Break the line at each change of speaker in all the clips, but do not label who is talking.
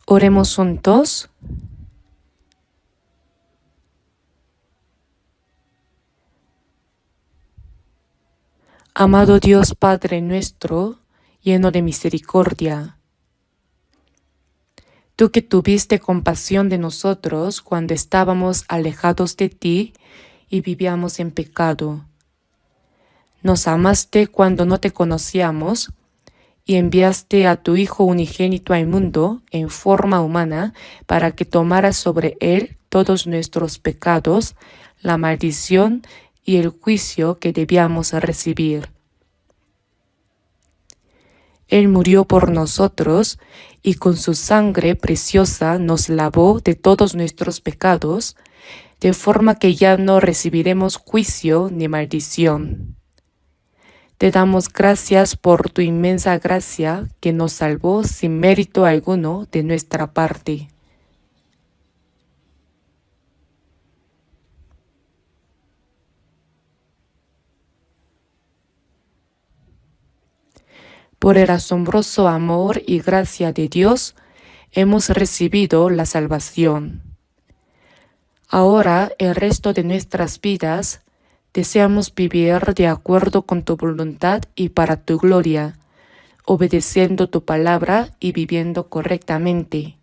Oremos juntos. Amado Dios Padre nuestro, lleno de misericordia, tú que tuviste compasión de nosotros cuando estábamos alejados de ti y vivíamos en pecado, nos amaste cuando no te conocíamos y enviaste a tu Hijo unigénito al mundo en forma humana para que tomara sobre él todos nuestros pecados, la maldición y el juicio que debíamos recibir. Él murió por nosotros y con su sangre preciosa nos lavó de todos nuestros pecados, de forma que ya no recibiremos juicio ni maldición. Te damos gracias por tu inmensa gracia que nos salvó sin mérito alguno de nuestra parte. Por el asombroso amor y gracia de Dios, hemos recibido la salvación. Ahora, el resto de nuestras vidas, deseamos vivir de acuerdo con tu voluntad y para tu gloria, obedeciendo tu palabra y viviendo correctamente.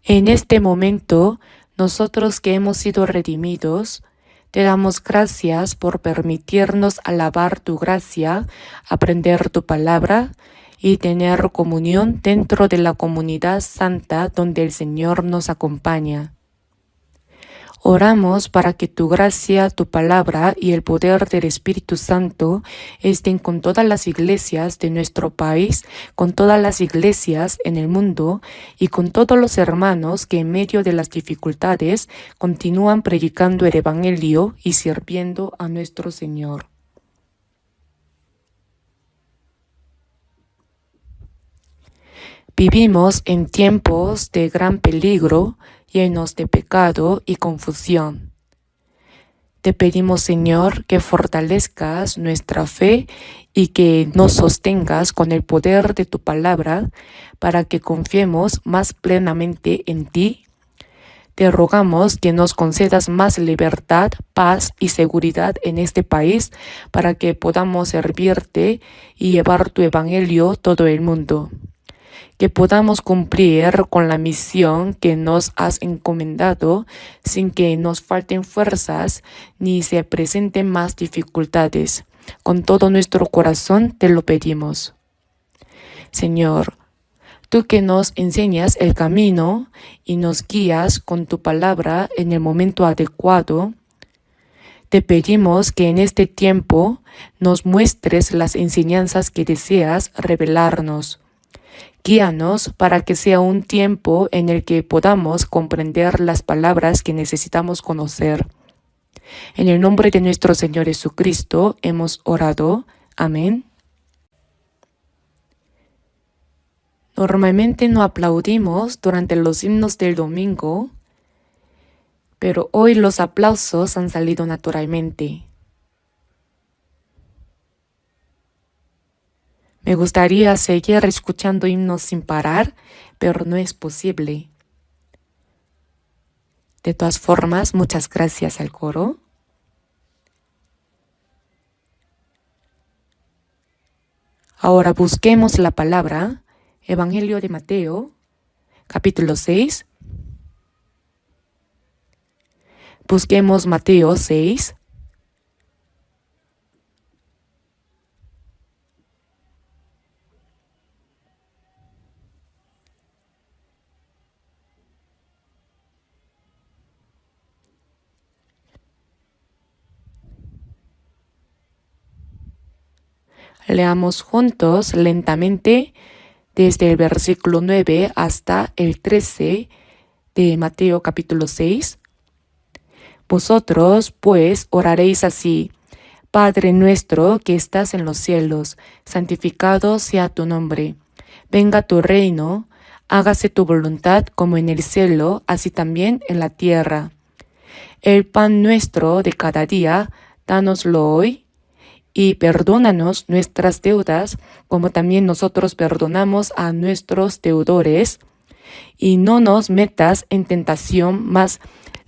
En este momento, nosotros que hemos sido redimidos, te damos gracias por permitirnos alabar tu gracia, aprender tu palabra y tener comunión dentro de la comunidad santa donde el Señor nos acompaña. Oramos para que tu gracia, tu palabra y el poder del Espíritu Santo estén con todas las iglesias de nuestro país, con todas las iglesias en el mundo y con todos los hermanos que en medio de las dificultades continúan predicando el Evangelio y sirviendo a nuestro Señor. Vivimos en tiempos de gran peligro, llenos de pecado y confusión. Te pedimos, Señor, que fortalezcas nuestra fe y que nos sostengas con el poder de tu palabra para que confiemos más plenamente en ti. Te rogamos que nos concedas más libertad, paz y seguridad en este país para que podamos servirte y llevar tu evangelio a todo el mundo. Que podamos cumplir con la misión que nos has encomendado sin que nos falten fuerzas ni se presenten más dificultades. Con todo nuestro corazón te lo pedimos. Señor, tú que nos enseñas el camino y nos guías con tu palabra en el momento adecuado, te pedimos que en este tiempo nos muestres las enseñanzas que deseas revelarnos. Guíanos para que sea un tiempo en el que podamos comprender las palabras que necesitamos conocer. En el nombre de nuestro Señor Jesucristo hemos orado. Amén. Normalmente no aplaudimos durante los himnos del domingo, pero hoy los aplausos han salido naturalmente. Me gustaría seguir escuchando himnos sin parar, pero no es posible. De todas formas, muchas gracias al coro. Ahora busquemos la palabra, Evangelio de Mateo, capítulo 6. Busquemos Mateo 6. Leamos juntos lentamente desde el versículo 9 hasta el 13 de Mateo capítulo 6. Vosotros, pues, oraréis así: Padre nuestro que estás en los cielos, santificado sea tu nombre. Venga tu reino, hágase tu voluntad como en el cielo, así también en la tierra. El pan nuestro de cada día, dánoslo hoy, y perdónanos nuestras deudas, como también nosotros perdonamos a nuestros deudores. Y no nos metas en tentación, mas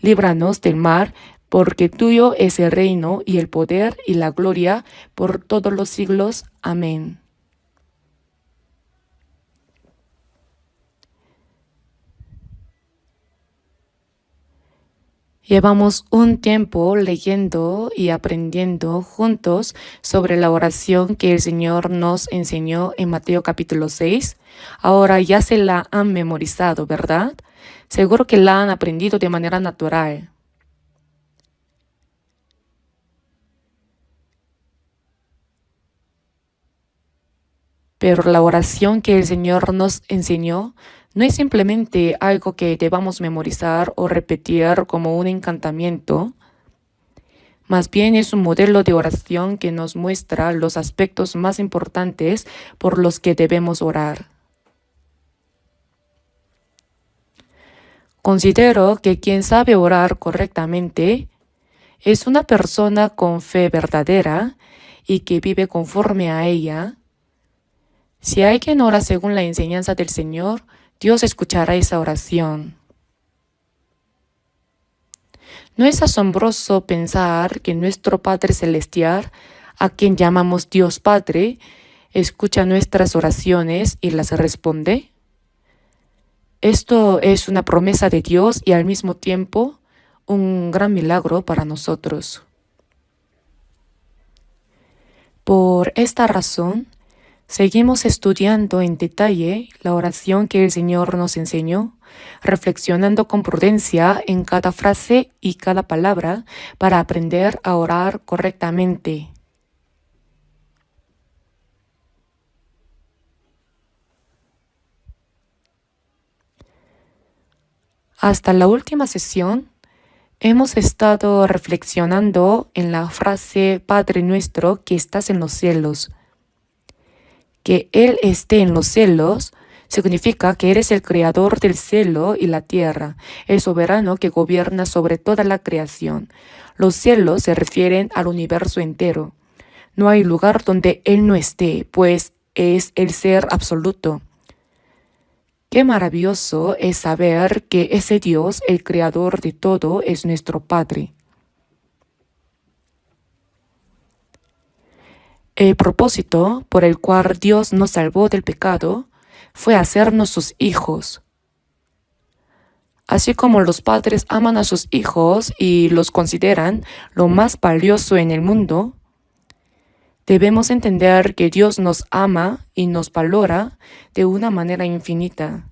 líbranos del mal, porque tuyo es el reino y el poder y la gloria por todos los siglos. Amén. Llevamos un tiempo leyendo y aprendiendo juntos sobre la oración que el Señor nos enseñó en Mateo capítulo 6. Ahora ya se la han memorizado, ¿verdad? Seguro que la han aprendido de manera natural. Pero la oración que el Señor nos enseñó no es simplemente algo que debamos memorizar o repetir como un encantamiento. Más bien es un modelo de oración que nos muestra los aspectos más importantes por los que debemos orar. Considero que quien sabe orar correctamente es una persona con fe verdadera y que vive conforme a ella. Si hay quien ora según la enseñanza del Señor, Dios escuchará esa oración. ¿No es asombroso pensar que nuestro Padre Celestial, a quien llamamos Dios Padre, escucha nuestras oraciones y las responde? Esto es una promesa de Dios y al mismo tiempo un gran milagro para nosotros. Por esta razón, seguimos estudiando en detalle la oración que el Señor nos enseñó, reflexionando con prudencia en cada frase y cada palabra para aprender a orar correctamente. Hasta la última sesión, hemos estado reflexionando en la frase Padre nuestro que estás en los cielos. Que Él esté en los cielos significa que eres el creador del cielo y la tierra, el soberano que gobierna sobre toda la creación. Los cielos se refieren al universo entero. No hay lugar donde Él no esté, pues es el ser absoluto. Qué maravilloso es saber que ese Dios, el creador de todo, es nuestro Padre. El propósito por el cual Dios nos salvó del pecado fue hacernos sus hijos. Así como los padres aman a sus hijos y los consideran lo más valioso en el mundo, debemos entender que Dios nos ama y nos valora de una manera infinita.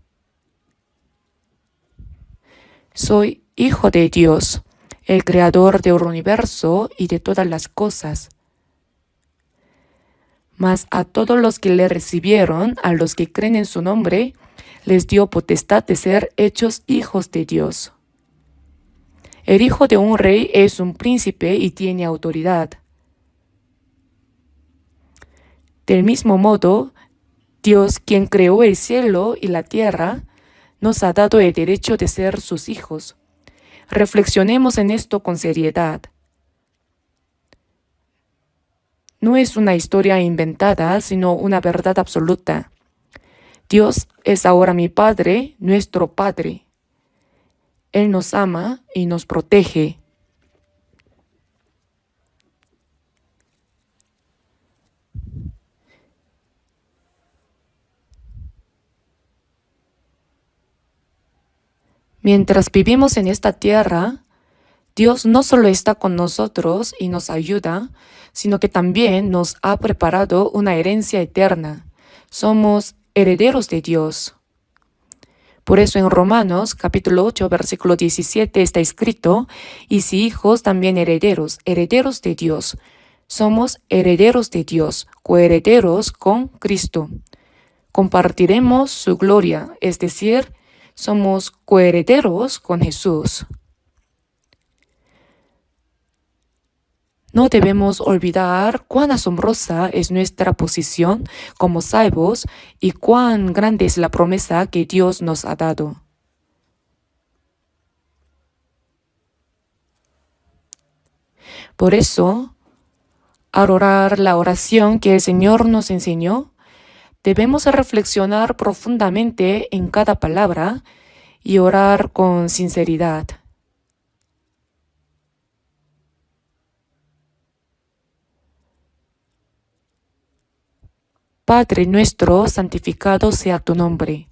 Soy hijo de Dios, el creador del universo y de todas las cosas. Mas a todos los que le recibieron, a los que creen en su nombre, les dio potestad de ser hechos hijos de Dios. El hijo de un rey es un príncipe y tiene autoridad. Del mismo modo, Dios, quien creó el cielo y la tierra, nos ha dado el derecho de ser sus hijos. Reflexionemos en esto con seriedad. No es una historia inventada, sino una verdad absoluta. Dios es ahora mi Padre, nuestro Padre. Él nos ama y nos protege. Mientras vivimos en esta tierra, Dios no solo está con nosotros y nos ayuda, sino que también nos ha preparado una herencia eterna. Somos herederos de Dios. Por eso en Romanos capítulo 8, versículo 17 está escrito, y si hijos también herederos, herederos de Dios. Somos herederos de Dios, coherederos con Cristo. Compartiremos su gloria, es decir, somos coherederos con Jesús. No debemos olvidar cuán asombrosa es nuestra posición como salvos y cuán grande es la promesa que Dios nos ha dado. Por eso, Al orar la oración que el Señor nos enseñó, debemos reflexionar profundamente en cada palabra y orar con sinceridad. Padre nuestro, santificado sea tu nombre.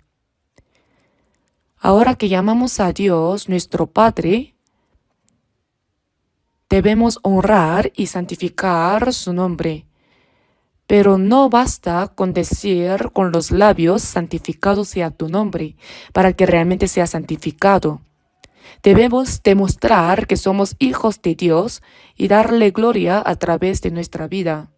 Ahora que llamamos a Dios nuestro Padre, debemos honrar y santificar su nombre. Pero no basta con decir con los labios, santificado sea tu nombre, para que realmente sea santificado. Debemos demostrar que somos hijos de Dios y darle gloria a través de nuestra vida.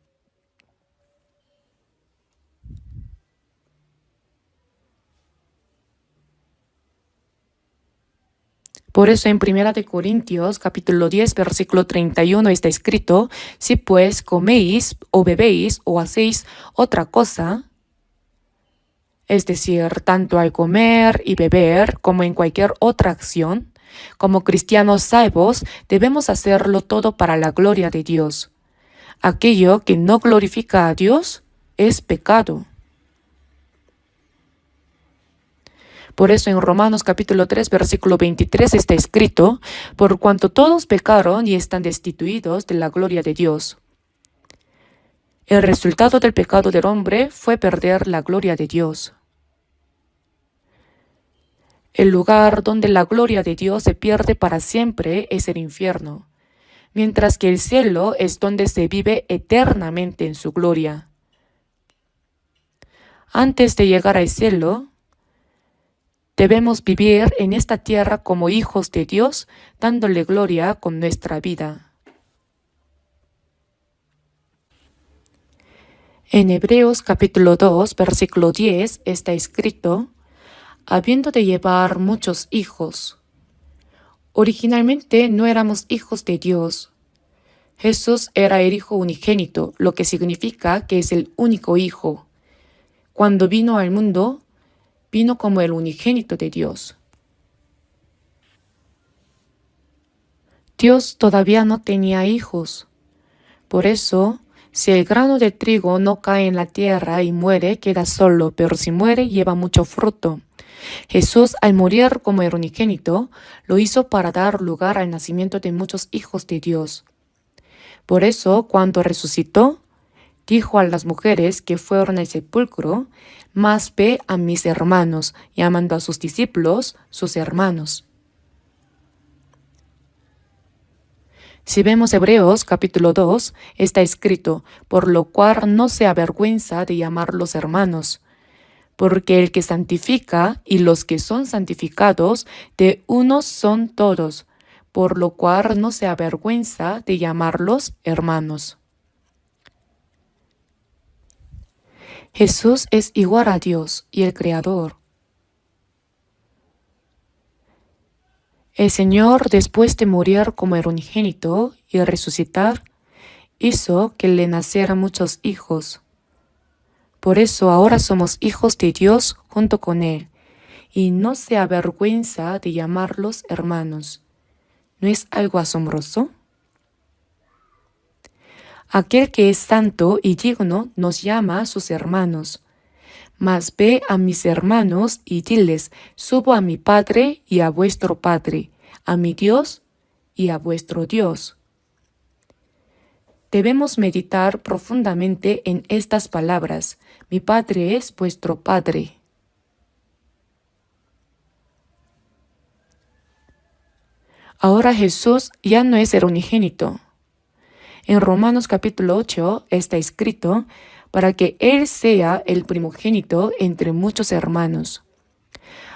Por eso en 1 de Corintios capítulo 10 versículo 31 está escrito: si pues coméis o bebéis o hacéis otra cosa, es decir, tanto al comer y beber como en cualquier otra acción, como cristianos salvos debemos hacerlo todo para la gloria de Dios. Aquello que no glorifica a Dios es pecado. Por eso en Romanos capítulo 3 versículo 23 está escrito: por cuanto todos pecaron y están destituidos de la gloria de Dios. El resultado del pecado del hombre fue perder la gloria de Dios. El lugar donde la gloria de Dios se pierde para siempre es el infierno, mientras que el cielo es donde se vive eternamente en su gloria. Antes de llegar al cielo, debemos vivir en esta tierra como hijos de Dios, dándole gloria con nuestra vida. En Hebreos capítulo 2, versículo 10 está escrito: habiendo de llevar muchos hijos. Originalmente no éramos hijos de Dios. Jesús era el Hijo unigénito, lo que significa que es el único Hijo. Cuando vino al mundo, vino como el unigénito de Dios. Dios todavía no tenía hijos. Por eso, si el grano de trigo no cae en la tierra y muere, queda solo, pero si muere, lleva mucho fruto. Jesús, al morir como el unigénito, lo hizo para dar lugar al nacimiento de muchos hijos de Dios. Por eso, cuando resucitó, dijo a las mujeres que fueron al sepulcro: más ve a mis hermanos, llamando a sus discípulos sus hermanos. Si vemos Hebreos capítulo 2, está escrito: por lo cual no se avergüenza de llamarlos hermanos, porque el que santifica y los que son santificados de uno son todos, por lo cual no se avergüenza de llamarlos hermanos. Jesús es igual a Dios y el Creador. El Señor, después de morir como el unigénito y resucitar, hizo que le nacieran muchos hijos. Por eso ahora somos hijos de Dios junto con Él, y no se avergüenza de llamarlos hermanos. ¿No es algo asombroso? Aquel que es santo y digno nos llama a sus hermanos. Mas ve a mis hermanos y diles: subo a mi Padre y a vuestro Padre, a mi Dios y a vuestro Dios. Debemos meditar profundamente en estas palabras: mi Padre es vuestro Padre. Ahora Jesús ya no es el unigénito. En Romanos capítulo 8 está escrito: para que Él sea el primogénito entre muchos hermanos.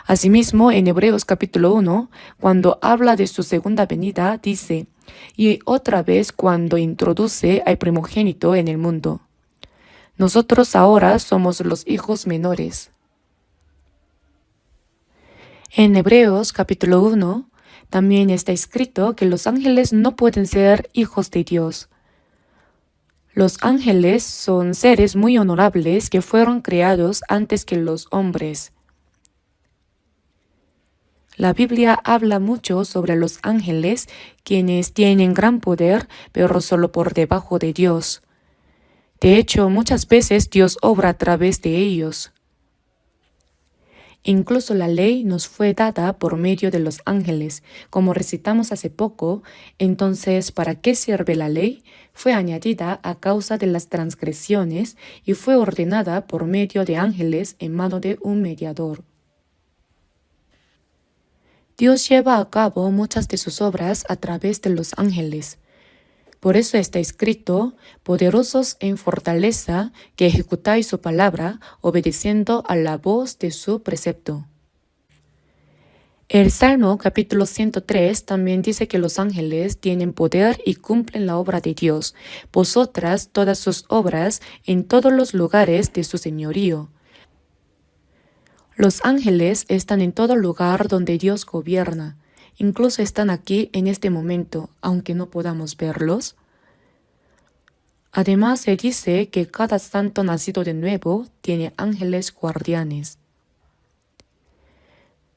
Asimismo, en Hebreos capítulo 1, cuando habla de su segunda venida, dice: y otra vez cuando introduce al primogénito en el mundo. Nosotros ahora somos los hijos menores. En Hebreos capítulo 1 también está escrito que los ángeles no pueden ser hijos de Dios. Los ángeles son seres muy honorables que fueron creados antes que los hombres. La Biblia habla mucho sobre los ángeles, quienes tienen gran poder, pero solo por debajo de Dios. De hecho, muchas veces Dios obra a través de ellos. Incluso la ley nos fue dada por medio de los ángeles, como recitamos hace poco. Entonces, ¿para qué sirve la ley? Fue añadida a causa de las transgresiones y fue ordenada por medio de ángeles en mano de un mediador. Dios lleva a cabo muchas de sus obras a través de los ángeles. Por eso está escrito, poderosos en fortaleza, que ejecutáis su palabra, obedeciendo a la voz de su precepto. El Salmo capítulo 103 también dice que los ángeles tienen poder y cumplen la obra de Dios, vosotras todas sus obras en todos los lugares de su señorío. Los ángeles están en todo lugar donde Dios gobierna. Incluso están aquí en este momento, aunque no podamos verlos. Además, se dice que cada santo nacido de nuevo tiene ángeles guardianes.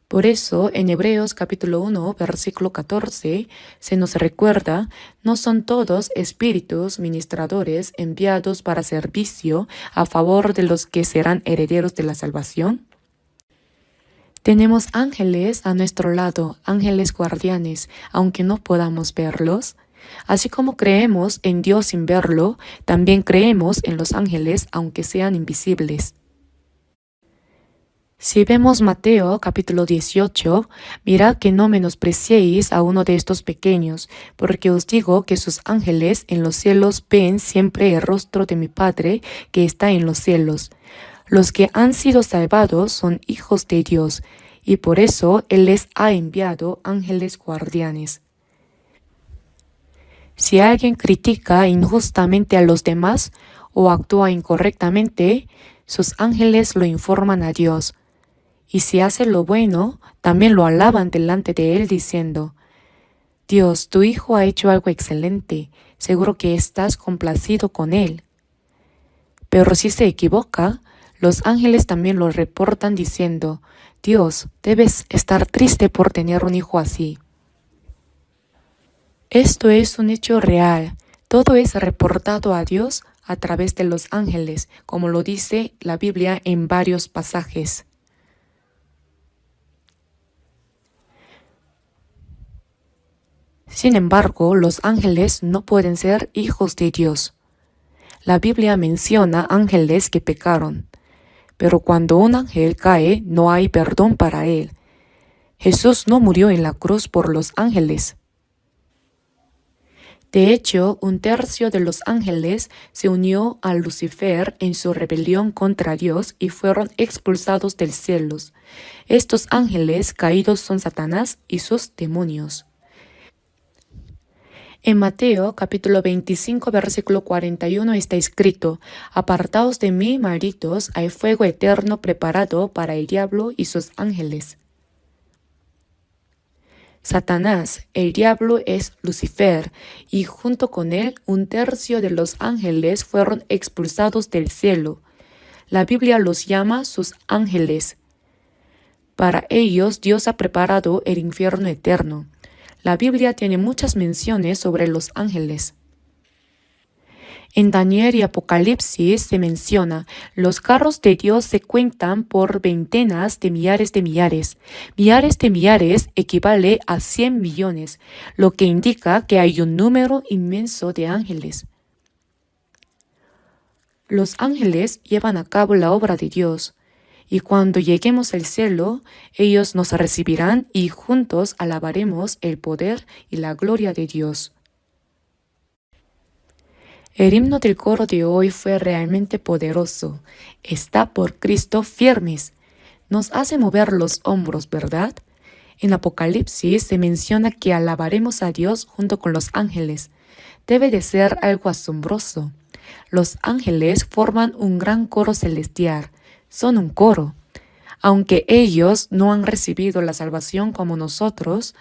Por eso, en Hebreos capítulo 1, versículo 14, se nos recuerda, ¿no son todos espíritus ministradores enviados para servicio a favor de los que serán herederos de la salvación? Tenemos ángeles a nuestro lado, ángeles guardianes, aunque no podamos verlos. Así como creemos en Dios sin verlo, también creemos en los ángeles, aunque sean invisibles. Si vemos Mateo capítulo 18, mirad que no menospreciéis a uno de estos pequeños, porque os digo que sus ángeles en los cielos ven siempre el rostro de mi Padre que está en los cielos. Los que han sido salvados son hijos de Dios, y por eso Él les ha enviado ángeles guardianes. Si alguien critica injustamente a los demás o actúa incorrectamente, sus ángeles lo informan a Dios. Y si hace lo bueno, también lo alaban delante de Él diciendo, Dios, tu Hijo ha hecho algo excelente, seguro que estás complacido con Él. Pero si se equivoca, los ángeles también lo reportan diciendo, Dios, debes estar triste por tener un hijo así. Esto es un hecho real. Todo es reportado a Dios a través de los ángeles, como lo dice la Biblia en varios pasajes. Sin embargo, los ángeles no pueden ser hijos de Dios. La Biblia menciona ángeles que pecaron, pero cuando un ángel cae, no hay perdón para él. Jesús no murió en la cruz por los ángeles. De hecho, un tercio de los ángeles se unió a Lucifer en su rebelión contra Dios y fueron expulsados del cielo. Estos ángeles caídos son Satanás y sus demonios. En Mateo capítulo 25 versículo 41 está escrito, apartaos de mí, malditos, hay fuego eterno preparado para el diablo y sus ángeles. Satanás, el diablo, es Lucifer, y junto con él un tercio de los ángeles fueron expulsados del cielo. La Biblia los llama sus ángeles. Para ellos Dios ha preparado el infierno eterno. La Biblia tiene muchas menciones sobre los ángeles. En Daniel y Apocalipsis se menciona, los carros de Dios se cuentan por ventenas de millares de millares. Millares de millares equivale a 100 millones, lo que indica que hay un número inmenso de ángeles. Los ángeles llevan a cabo la obra de Dios, y cuando lleguemos al cielo, ellos nos recibirán y juntos alabaremos el poder y la gloria de Dios. El himno del coro de hoy fue realmente poderoso. Está por Cristo firmes. Nos hace mover los hombros, ¿verdad? En Apocalipsis se menciona que alabaremos a Dios junto con los ángeles. Debe de ser algo asombroso. Los ángeles forman un gran coro celestial. Son un coro. Aunque ellos no han recibido la salvación como nosotros,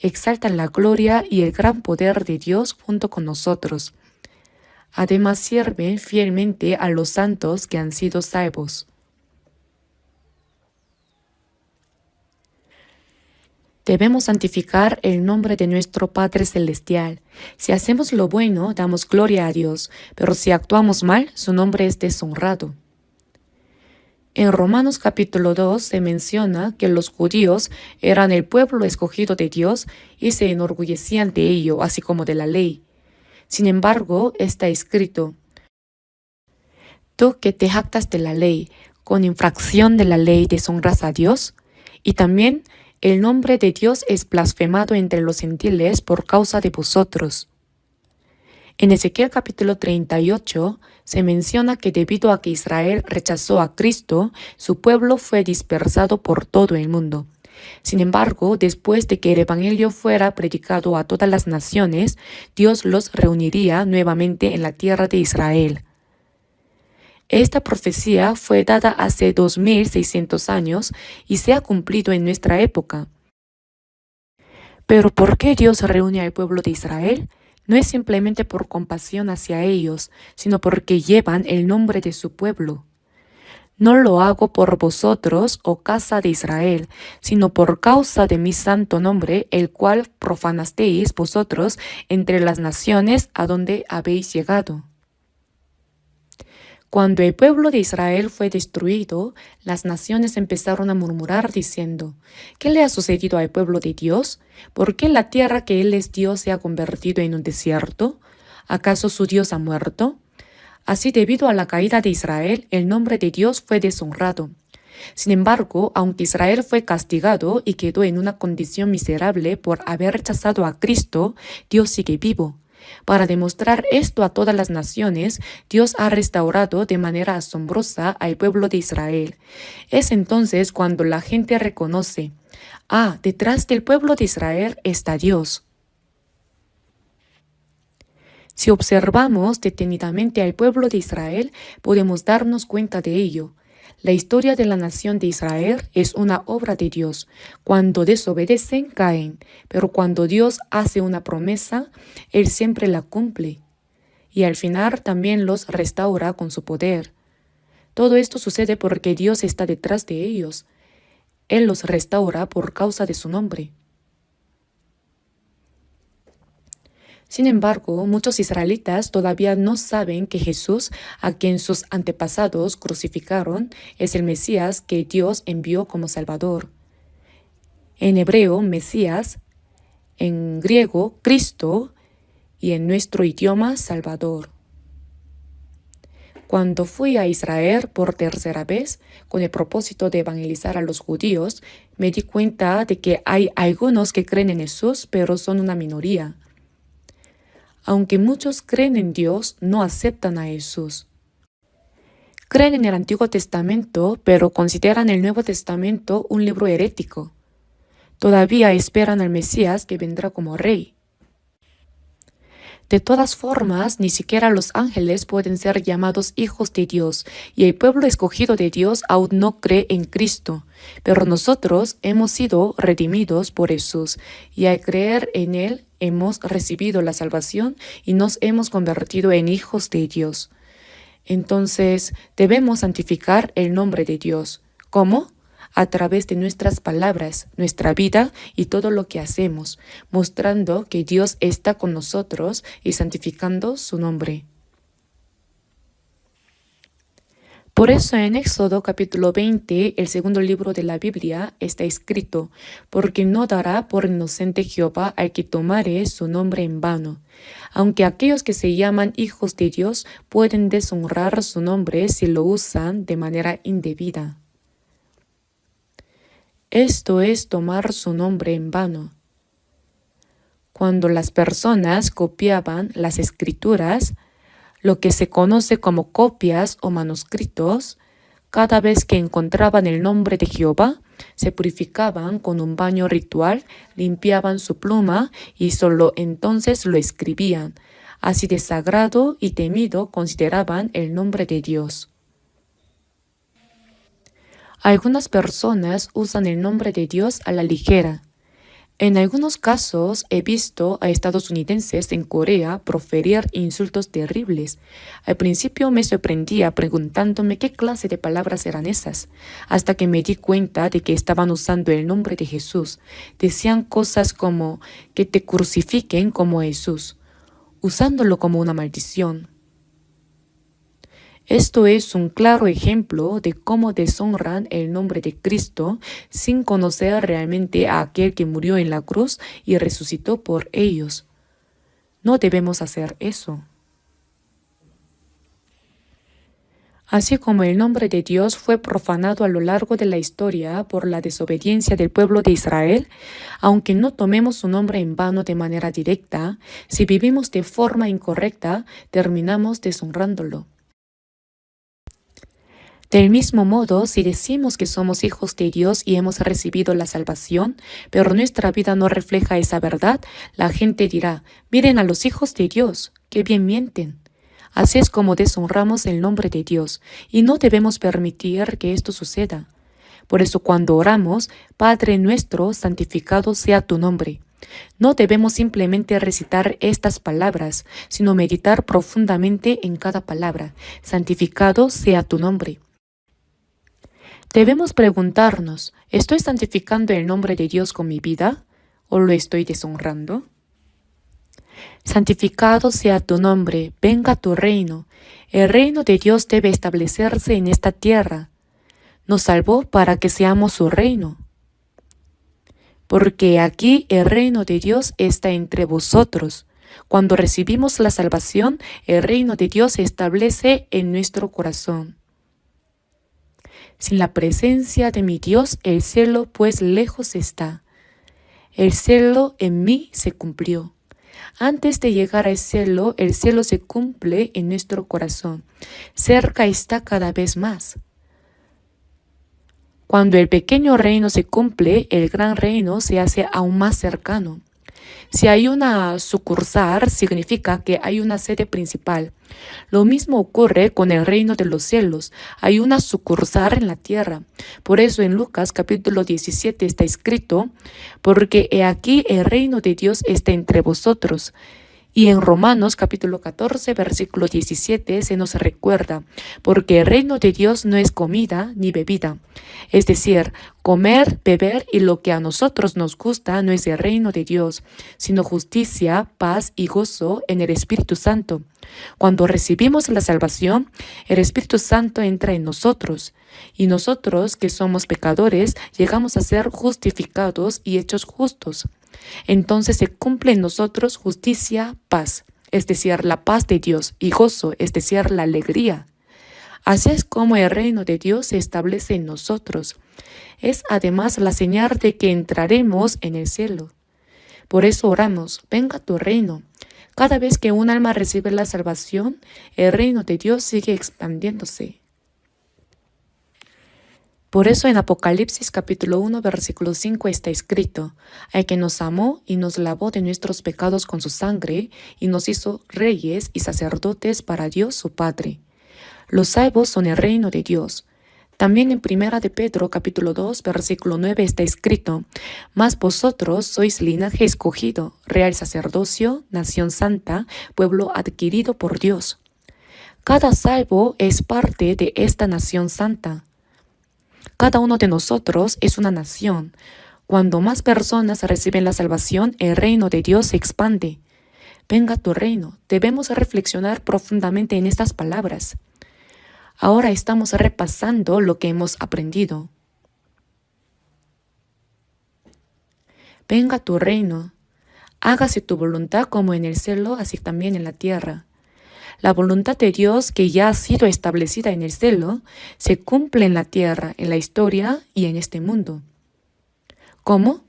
exaltan la gloria y el gran poder de Dios junto con nosotros. Además sirven fielmente a los santos que han sido salvos. Debemos santificar el nombre de nuestro Padre Celestial. Si hacemos lo bueno, damos gloria a Dios, pero si actuamos mal, su nombre es deshonrado. En Romanos capítulo 2 se menciona que los judíos eran el pueblo escogido de Dios y se enorgullecían de ello, así como de la ley. Sin embargo, está escrito: tú que te jactas de la ley, con infracción de la ley deshonras a Dios. Y también el nombre de Dios es blasfemado entre los gentiles por causa de vosotros. En Ezequiel capítulo 38 se menciona que debido a que Israel rechazó a Cristo, su pueblo fue dispersado por todo el mundo. Sin embargo, después de que el Evangelio fuera predicado a todas las naciones, Dios los reuniría nuevamente en la tierra de Israel. Esta profecía fue dada hace 2600 años y se ha cumplido en nuestra época. Pero ¿por qué Dios reúne al pueblo de Israel? No es simplemente por compasión hacia ellos, sino porque llevan el nombre de su pueblo. No lo hago por vosotros, oh casa de Israel, sino por causa de mi santo nombre, el cual profanasteis vosotros entre las naciones a donde habéis llegado. Cuando el pueblo de Israel fue destruido, las naciones empezaron a murmurar diciendo: ¿qué le ha sucedido al pueblo de Dios? ¿Por qué la tierra que Él les dio se ha convertido en un desierto? ¿Acaso su Dios ha muerto? Así, debido a la caída de Israel, el nombre de Dios fue deshonrado. Sin embargo, aunque Israel fue castigado y quedó en una condición miserable por haber rechazado a Cristo, Dios sigue vivo. Para demostrar esto a todas las naciones, Dios ha restaurado de manera asombrosa al pueblo de Israel. Es entonces cuando la gente reconoce: detrás del pueblo de Israel está Dios. Si observamos detenidamente al pueblo de Israel, podemos darnos cuenta de ello. La historia de la nación de Israel es una obra de Dios. Cuando desobedecen, caen, pero cuando Dios hace una promesa, Él siempre la cumple. Y al final también los restaura con su poder. Todo esto sucede porque Dios está detrás de ellos. Él los restaura por causa de su nombre. Sin embargo, muchos israelitas todavía no saben que Jesús, a quien sus antepasados crucificaron, es el Mesías que Dios envió como Salvador. En hebreo, Mesías; en griego, Cristo; y en nuestro idioma, Salvador. Cuando fui a Israel por tercera vez, con el propósito de evangelizar a los judíos, me di cuenta de que hay algunos que creen en Jesús, pero son una minoría. Aunque muchos creen en Dios, no aceptan a Jesús. Creen en el Antiguo Testamento, pero consideran el Nuevo Testamento un libro herético. Todavía esperan al Mesías que vendrá como rey. De todas formas, ni siquiera los ángeles pueden ser llamados hijos de Dios, y el pueblo escogido de Dios aún no cree en Cristo. Pero nosotros hemos sido redimidos por Jesús, y al creer en Él hemos recibido la salvación y nos hemos convertido en hijos de Dios. Entonces, debemos santificar el nombre de Dios. ¿Cómo? A través de nuestras palabras, nuestra vida y todo lo que hacemos, mostrando que Dios está con nosotros y santificando su nombre. Por eso en Éxodo capítulo 20, el segundo libro de la Biblia, está escrito: porque no dará por inocente Jehová al que tomare su nombre en vano. Aunque aquellos que se llaman hijos de Dios pueden deshonrar su nombre si lo usan de manera indebida. Esto es tomar su nombre en vano. Cuando las personas copiaban las escrituras, lo que se conoce como copias o manuscritos, cada vez que encontraban el nombre de Jehová, se purificaban con un baño ritual, limpiaban su pluma y solo entonces lo escribían. Así de sagrado y temido consideraban el nombre de Dios. Algunas personas usan el nombre de Dios a la ligera. En algunos casos he visto a estadounidenses en Corea proferir insultos terribles. Al principio me sorprendía preguntándome qué clase de palabras eran esas, hasta que me di cuenta de que estaban usando el nombre de Jesús. Decían cosas como que te crucifiquen como Jesús, usándolo como una maldición. Esto es un claro ejemplo de cómo deshonran el nombre de Cristo sin conocer realmente a aquel que murió en la cruz y resucitó por ellos. No debemos hacer eso. Así como el nombre de Dios fue profanado a lo largo de la historia por la desobediencia del pueblo de Israel, aunque no tomemos su nombre en vano de manera directa, si vivimos de forma incorrecta, terminamos deshonrándolo. Del mismo modo, si decimos que somos hijos de Dios y hemos recibido la salvación, pero nuestra vida no refleja esa verdad, la gente dirá, miren a los hijos de Dios, qué bien mienten. Así es como deshonramos el nombre de Dios, y no debemos permitir que esto suceda. Por eso cuando oramos, Padre nuestro, santificado sea tu nombre. No debemos simplemente recitar estas palabras, sino meditar profundamente en cada palabra. Santificado sea tu nombre. Debemos preguntarnos, ¿estoy santificando el nombre de Dios con mi vida o lo estoy deshonrando? Santificado sea tu nombre, venga tu reino. El reino de Dios debe establecerse en esta tierra. Nos salvó para que seamos su reino. Porque aquí el reino de Dios está entre vosotros. Cuando recibimos la salvación, el reino de Dios se establece en nuestro corazón. Sin la presencia de mi Dios, el cielo pues lejos está. El cielo en mí se cumplió. Antes de llegar al cielo, el cielo se cumple en nuestro corazón. Cerca está cada vez más. Cuando el pequeño reino se cumple, el gran reino se hace aún más cercano. Si hay una sucursal, significa que hay una sede principal. Lo mismo ocurre con el reino de los cielos. Hay una sucursal en la tierra. Por eso en Lucas capítulo 17 está escrito, porque he aquí el reino de Dios está entre vosotros. Y en Romanos capítulo 14 versículo 17 se nos recuerda, porque el reino de Dios no es comida ni bebida. Es decir, comer, beber y lo que a nosotros nos gusta no es el reino de Dios, sino justicia, paz y gozo en el Espíritu Santo. Cuando recibimos la salvación, el Espíritu Santo entra en nosotros. Y nosotros, que somos pecadores, llegamos a ser justificados y hechos justos. Entonces se cumple en nosotros justicia, paz, es decir, la paz de Dios, y gozo, es decir, la alegría. Así es como el reino de Dios se establece en nosotros. Es además la señal de que entraremos en el cielo. Por eso oramos, venga tu reino. Cada vez que un alma recibe la salvación, el reino de Dios sigue expandiéndose. Por eso en Apocalipsis capítulo 1 versículo 5 está escrito, al que nos amó y nos lavó de nuestros pecados con su sangre y nos hizo reyes y sacerdotes para Dios su Padre. Los salvos son el reino de Dios. También en Primera de Pedro capítulo 2 versículo 9 está escrito, mas vosotros sois linaje escogido, real sacerdocio, nación santa, pueblo adquirido por Dios. Cada salvo es parte de esta nación santa. Cada uno de nosotros es una nación. Cuando más personas reciben la salvación, el reino de Dios se expande. Venga tu reino. Debemos reflexionar profundamente en estas palabras. Ahora estamos repasando lo que hemos aprendido. Venga tu reino. Hágase tu voluntad como en el cielo, así también en la tierra. La voluntad de Dios, que ya ha sido establecida en el cielo, se cumple en la tierra, en la historia y en este mundo. ¿Cómo?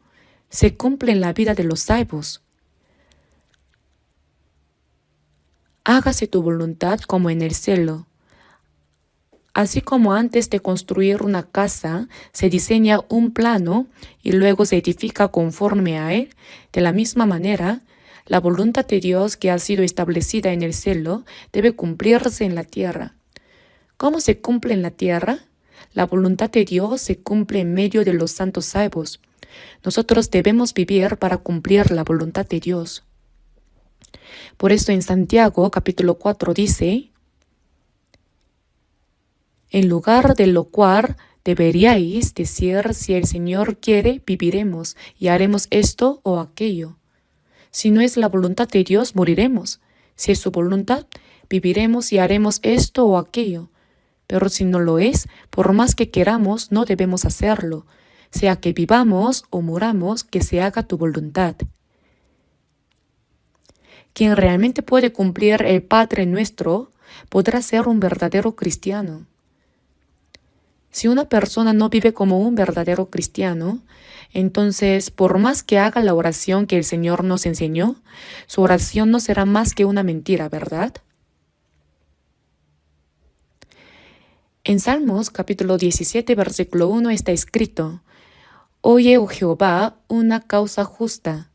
Se cumple en la vida de los salvos. Hágase tu voluntad como en el cielo. Así como antes de construir una casa, se diseña un plano y luego se edifica conforme a él, de la misma manera, la voluntad de Dios que ha sido establecida en el cielo debe cumplirse en la tierra. ¿Cómo se cumple en la tierra? La voluntad de Dios se cumple en medio de los santos salvos. Nosotros debemos vivir para cumplir la voluntad de Dios. Por esto en Santiago capítulo 4 dice, en lugar de lo cual deberíais decir, si el Señor quiere, viviremos y haremos esto o aquello. Si no es la voluntad de Dios, moriremos. Si es su voluntad, viviremos y haremos esto o aquello. Pero si no lo es, por más que queramos, no debemos hacerlo. Sea que vivamos o muramos, que se haga tu voluntad. Quien realmente puede cumplir el Padre Nuestro podrá ser un verdadero cristiano. Si una persona no vive como un verdadero cristiano, entonces, por más que haga la oración que el Señor nos enseñó, su oración no será más que una mentira, ¿verdad? En Salmos capítulo 17, versículo 1 está escrito, Oye, oh Jehová, una causa justa.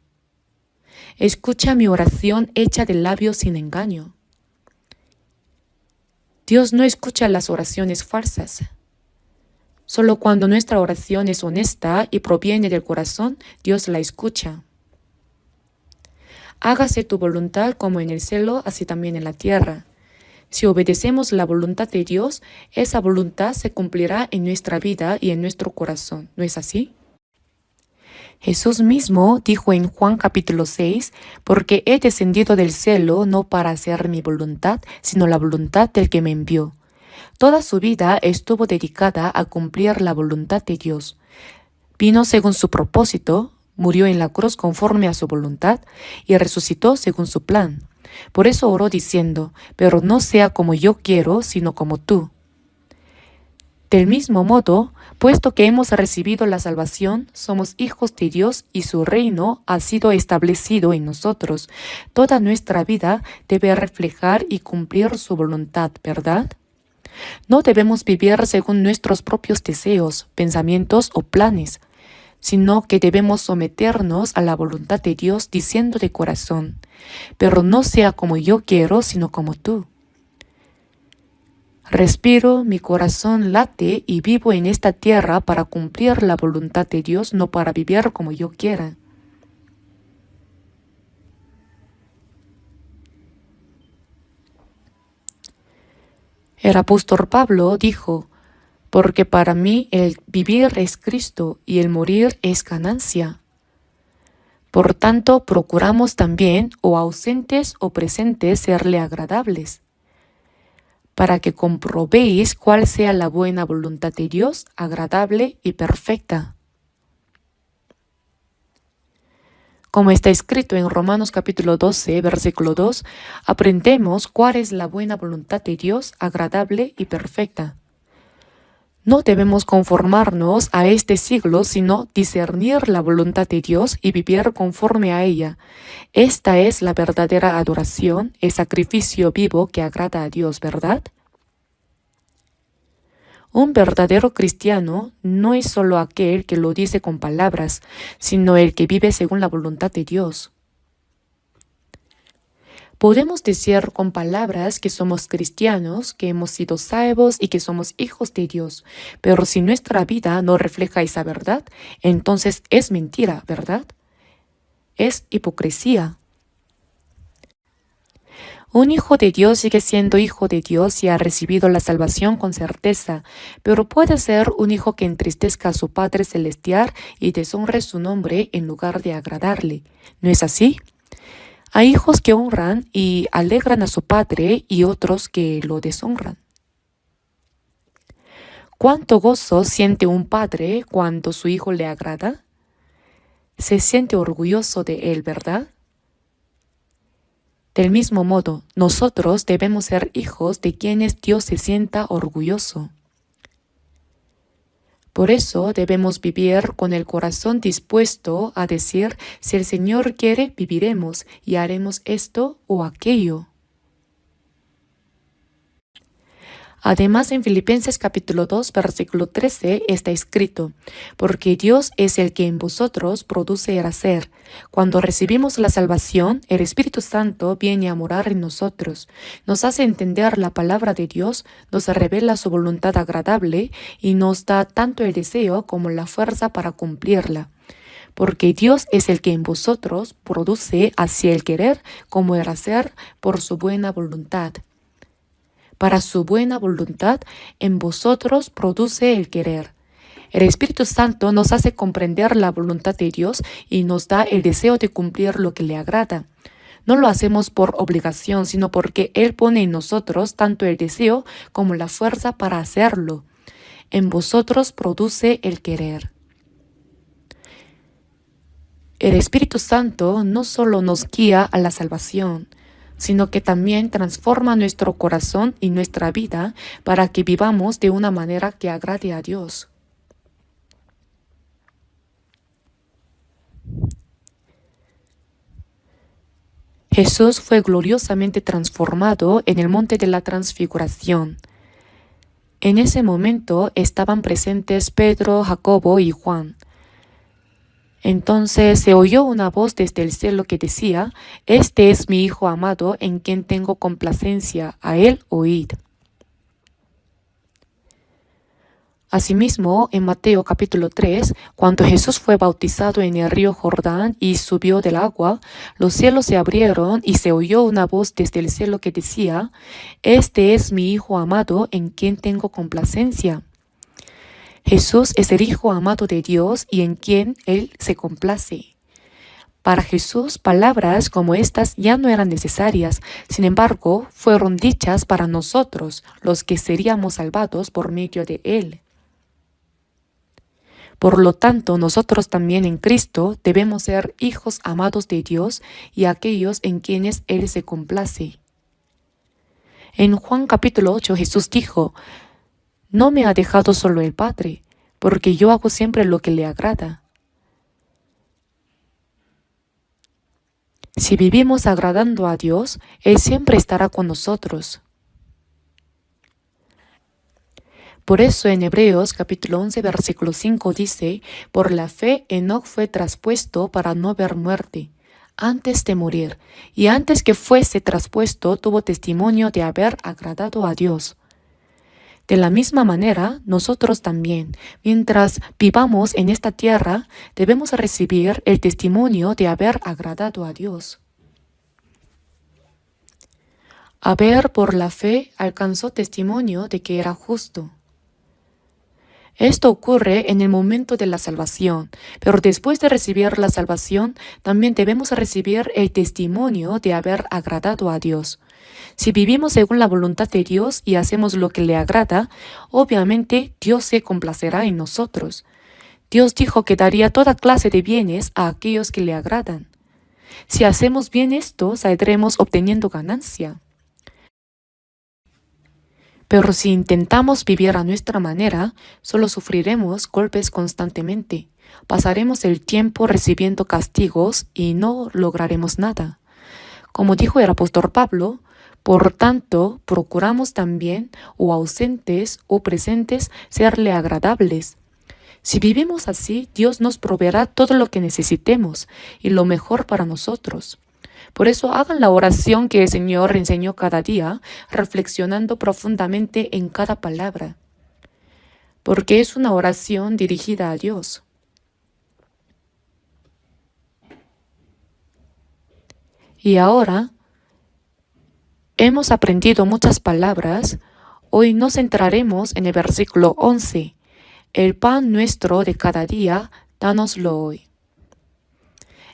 Escucha mi oración hecha de labios sin engaño. Dios no escucha las oraciones falsas. Solo cuando nuestra oración es honesta y proviene del corazón, Dios la escucha. Hágase tu voluntad como en el cielo, así también en la tierra. Si obedecemos la voluntad de Dios, esa voluntad se cumplirá en nuestra vida y en nuestro corazón. ¿No es así? Jesús mismo dijo en Juan capítulo 6, porque he descendido del cielo no para hacer mi voluntad, sino la voluntad del que me envió. Toda su vida estuvo dedicada a cumplir la voluntad de Dios. Vino según su propósito, murió en la cruz conforme a su voluntad y resucitó según su plan. Por eso oró diciendo, pero no sea como yo quiero, sino como tú. Del mismo modo, puesto que hemos recibido la salvación, somos hijos de Dios y su reino ha sido establecido en nosotros. Toda nuestra vida debe reflejar y cumplir su voluntad, ¿verdad? No debemos vivir según nuestros propios deseos, pensamientos o planes, sino que debemos someternos a la voluntad de Dios diciendo de corazón, pero no sea como yo quiero, sino como tú. Respiro, mi corazón late y vivo en esta tierra para cumplir la voluntad de Dios, no para vivir como yo quiera. El apóstol Pablo dijo, porque para mí el vivir es Cristo y el morir es ganancia. Por tanto, procuramos también, o ausentes o presentes, serle agradables, para que comprobéis cuál sea la buena voluntad de Dios, agradable y perfecta. Como está escrito en Romanos capítulo 12, versículo 2, aprendemos cuál es la buena voluntad de Dios, agradable y perfecta. No debemos conformarnos a este siglo, sino discernir la voluntad de Dios y vivir conforme a ella. Esta es la verdadera adoración, el sacrificio vivo que agrada a Dios, ¿verdad? Un verdadero cristiano no es solo aquel que lo dice con palabras, sino el que vive según la voluntad de Dios. Podemos decir con palabras que somos cristianos, que hemos sido salvos y que somos hijos de Dios, pero si nuestra vida no refleja esa verdad, entonces es mentira, ¿verdad? Es hipocresía. Un hijo de Dios sigue siendo hijo de Dios y ha recibido la salvación con certeza, pero puede ser un hijo que entristezca a su Padre Celestial y deshonre su nombre en lugar de agradarle. ¿No es así? Hay hijos que honran y alegran a su padre y otros que lo deshonran. ¿Cuánto gozo siente un padre cuando su hijo le agrada? Se siente orgulloso de él, ¿verdad? Del mismo modo, nosotros debemos ser hijos de quienes Dios se sienta orgulloso. Por eso debemos vivir con el corazón dispuesto a decir, si el Señor quiere, viviremos y haremos esto o aquello. Además, en Filipenses capítulo 2, versículo 13 está escrito, porque Dios es el que en vosotros produce el hacer. Cuando recibimos la salvación, el Espíritu Santo viene a morar en nosotros, nos hace entender la palabra de Dios, nos revela su voluntad agradable y nos da tanto el deseo como la fuerza para cumplirla. porque Dios es el que en vosotros produce así el querer como el hacer por su buena voluntad. Para su buena voluntad en vosotros produce el querer. El Espíritu Santo nos hace comprender la voluntad de Dios y nos da el deseo de cumplir lo que le agrada. No lo hacemos por obligación, sino porque Él pone en nosotros tanto el deseo como la fuerza para hacerlo. En vosotros produce el querer. El Espíritu Santo no solo nos guía a la salvación, sino que también transforma nuestro corazón y nuestra vida para que vivamos de una manera que agrade a Dios. Jesús fue gloriosamente transformado en el monte de la transfiguración. En ese momento estaban presentes Pedro, Jacobo y Juan. Entonces se oyó una voz desde el cielo que decía: «Este es mi Hijo amado, en quien tengo complacencia, a él oíd». Asimismo, en Mateo capítulo 3, cuando Jesús fue bautizado en el río Jordán y subió del agua, los cielos se abrieron y se oyó una voz desde el cielo que decía: «Este es mi Hijo amado, en quien tengo complacencia». Jesús es el Hijo amado de Dios y en quien Él se complace. Para Jesús, palabras como estas ya no eran necesarias, sin embargo, fueron dichas para nosotros, los que seríamos salvados por medio de Él. Por lo tanto, nosotros también en Cristo debemos ser hijos amados de Dios y aquellos en quienes Él se complace. En Juan capítulo 8 Jesús dijo: «No me ha dejado solo el Padre, porque yo hago siempre lo que le agrada». Si vivimos agradando a Dios, Él siempre estará con nosotros. Por eso en Hebreos capítulo 11 versículo 5 dice: «Por la fe Enoc fue traspuesto para no ver muerte, antes de morir, y antes que fuese traspuesto tuvo testimonio de haber agradado a Dios». De la misma manera, nosotros también, mientras vivamos en esta tierra, debemos recibir el testimonio de haber agradado a Dios. Abel por la fe alcanzó testimonio de que era justo. Esto ocurre en el momento de la salvación, pero después de recibir la salvación, también debemos recibir el testimonio de haber agradado a Dios. Si vivimos según la voluntad de Dios y hacemos lo que le agrada, obviamente Dios se complacerá en nosotros. Dios dijo que daría toda clase de bienes a aquellos que le agradan. Si hacemos bien esto, saldremos obteniendo ganancia. Pero si intentamos vivir a nuestra manera, solo sufriremos golpes constantemente. Pasaremos el tiempo recibiendo castigos y no lograremos nada. Como dijo el apóstol Pablo: «Por tanto, procuramos también, o ausentes o presentes, serle agradables». Si vivimos así, Dios nos proveerá todo lo que necesitemos y lo mejor para nosotros. Por eso hagan la oración que el Señor enseñó cada día, reflexionando profundamente en cada palabra, porque es una oración dirigida a Dios. Y ahora, hemos aprendido muchas palabras. Hoy nos centraremos en el versículo 11. «El pan nuestro de cada día, dánoslo hoy».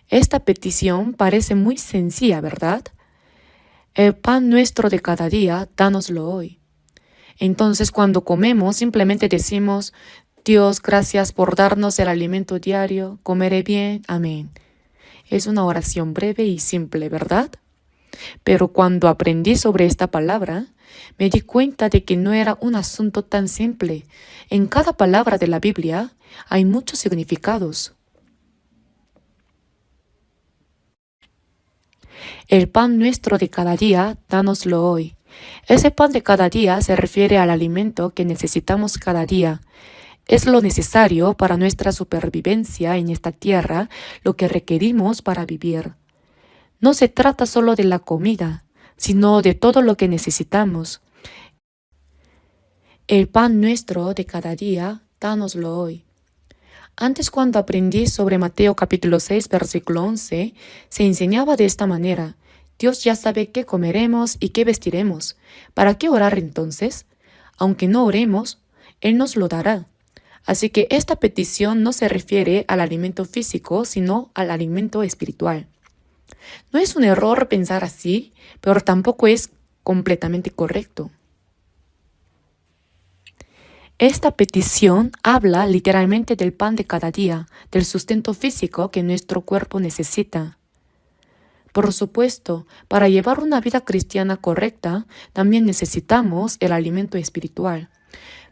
Esta petición parece muy sencilla, ¿verdad? El pan nuestro de cada día, dánoslo hoy. Entonces, cuando comemos, simplemente decimos: «Dios, gracias por darnos el alimento diario, comeré bien, amén». Es una oración breve y simple, ¿verdad? Pero cuando aprendí sobre esta palabra, me di cuenta de que no era un asunto tan simple. En cada palabra de la Biblia hay muchos significados. El pan nuestro de cada día, dánoslo hoy. Ese pan de cada día se refiere al alimento que necesitamos cada día. Es lo necesario para nuestra supervivencia en esta tierra, lo que requerimos para vivir. No se trata solo de la comida, sino de todo lo que necesitamos. El pan nuestro de cada día, dánoslo hoy. Antes, cuando aprendí sobre Mateo capítulo 6, versículo 11, se enseñaba de esta manera: Dios ya sabe qué comeremos y qué vestiremos. ¿Para qué orar entonces? Aunque no oremos, Él nos lo dará. Así que esta petición no se refiere al alimento físico, sino al alimento espiritual. No es un error pensar así, pero tampoco es completamente correcto. Esta petición habla literalmente del pan de cada día, del sustento físico que nuestro cuerpo necesita. Por supuesto, para llevar una vida cristiana correcta, también necesitamos el alimento espiritual.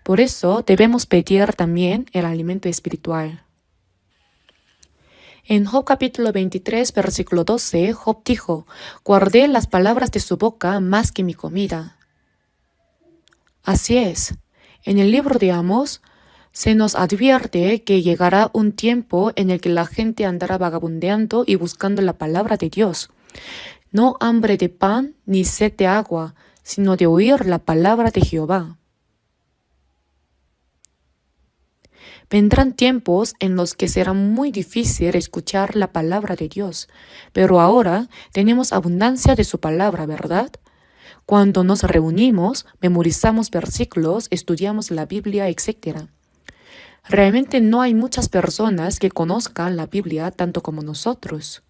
Por eso debemos pedir también el alimento espiritual. En Job capítulo 23, versículo 12, Job dijo: guardé las palabras de su boca más que mi comida. Así es. En el libro de Amós se nos advierte que llegará un tiempo en el que la gente andará vagabundeando y buscando la palabra de Dios. No hambre de pan ni sed de agua, sino de oír la palabra de Jehová. Vendrán tiempos en los que será muy difícil escuchar la palabra de Dios, pero ahora tenemos abundancia de su palabra, ¿verdad? Cuando nos reunimos, memorizamos versículos, estudiamos la Biblia, etc. Realmente no hay muchas personas que conozcan la Biblia tanto como nosotros.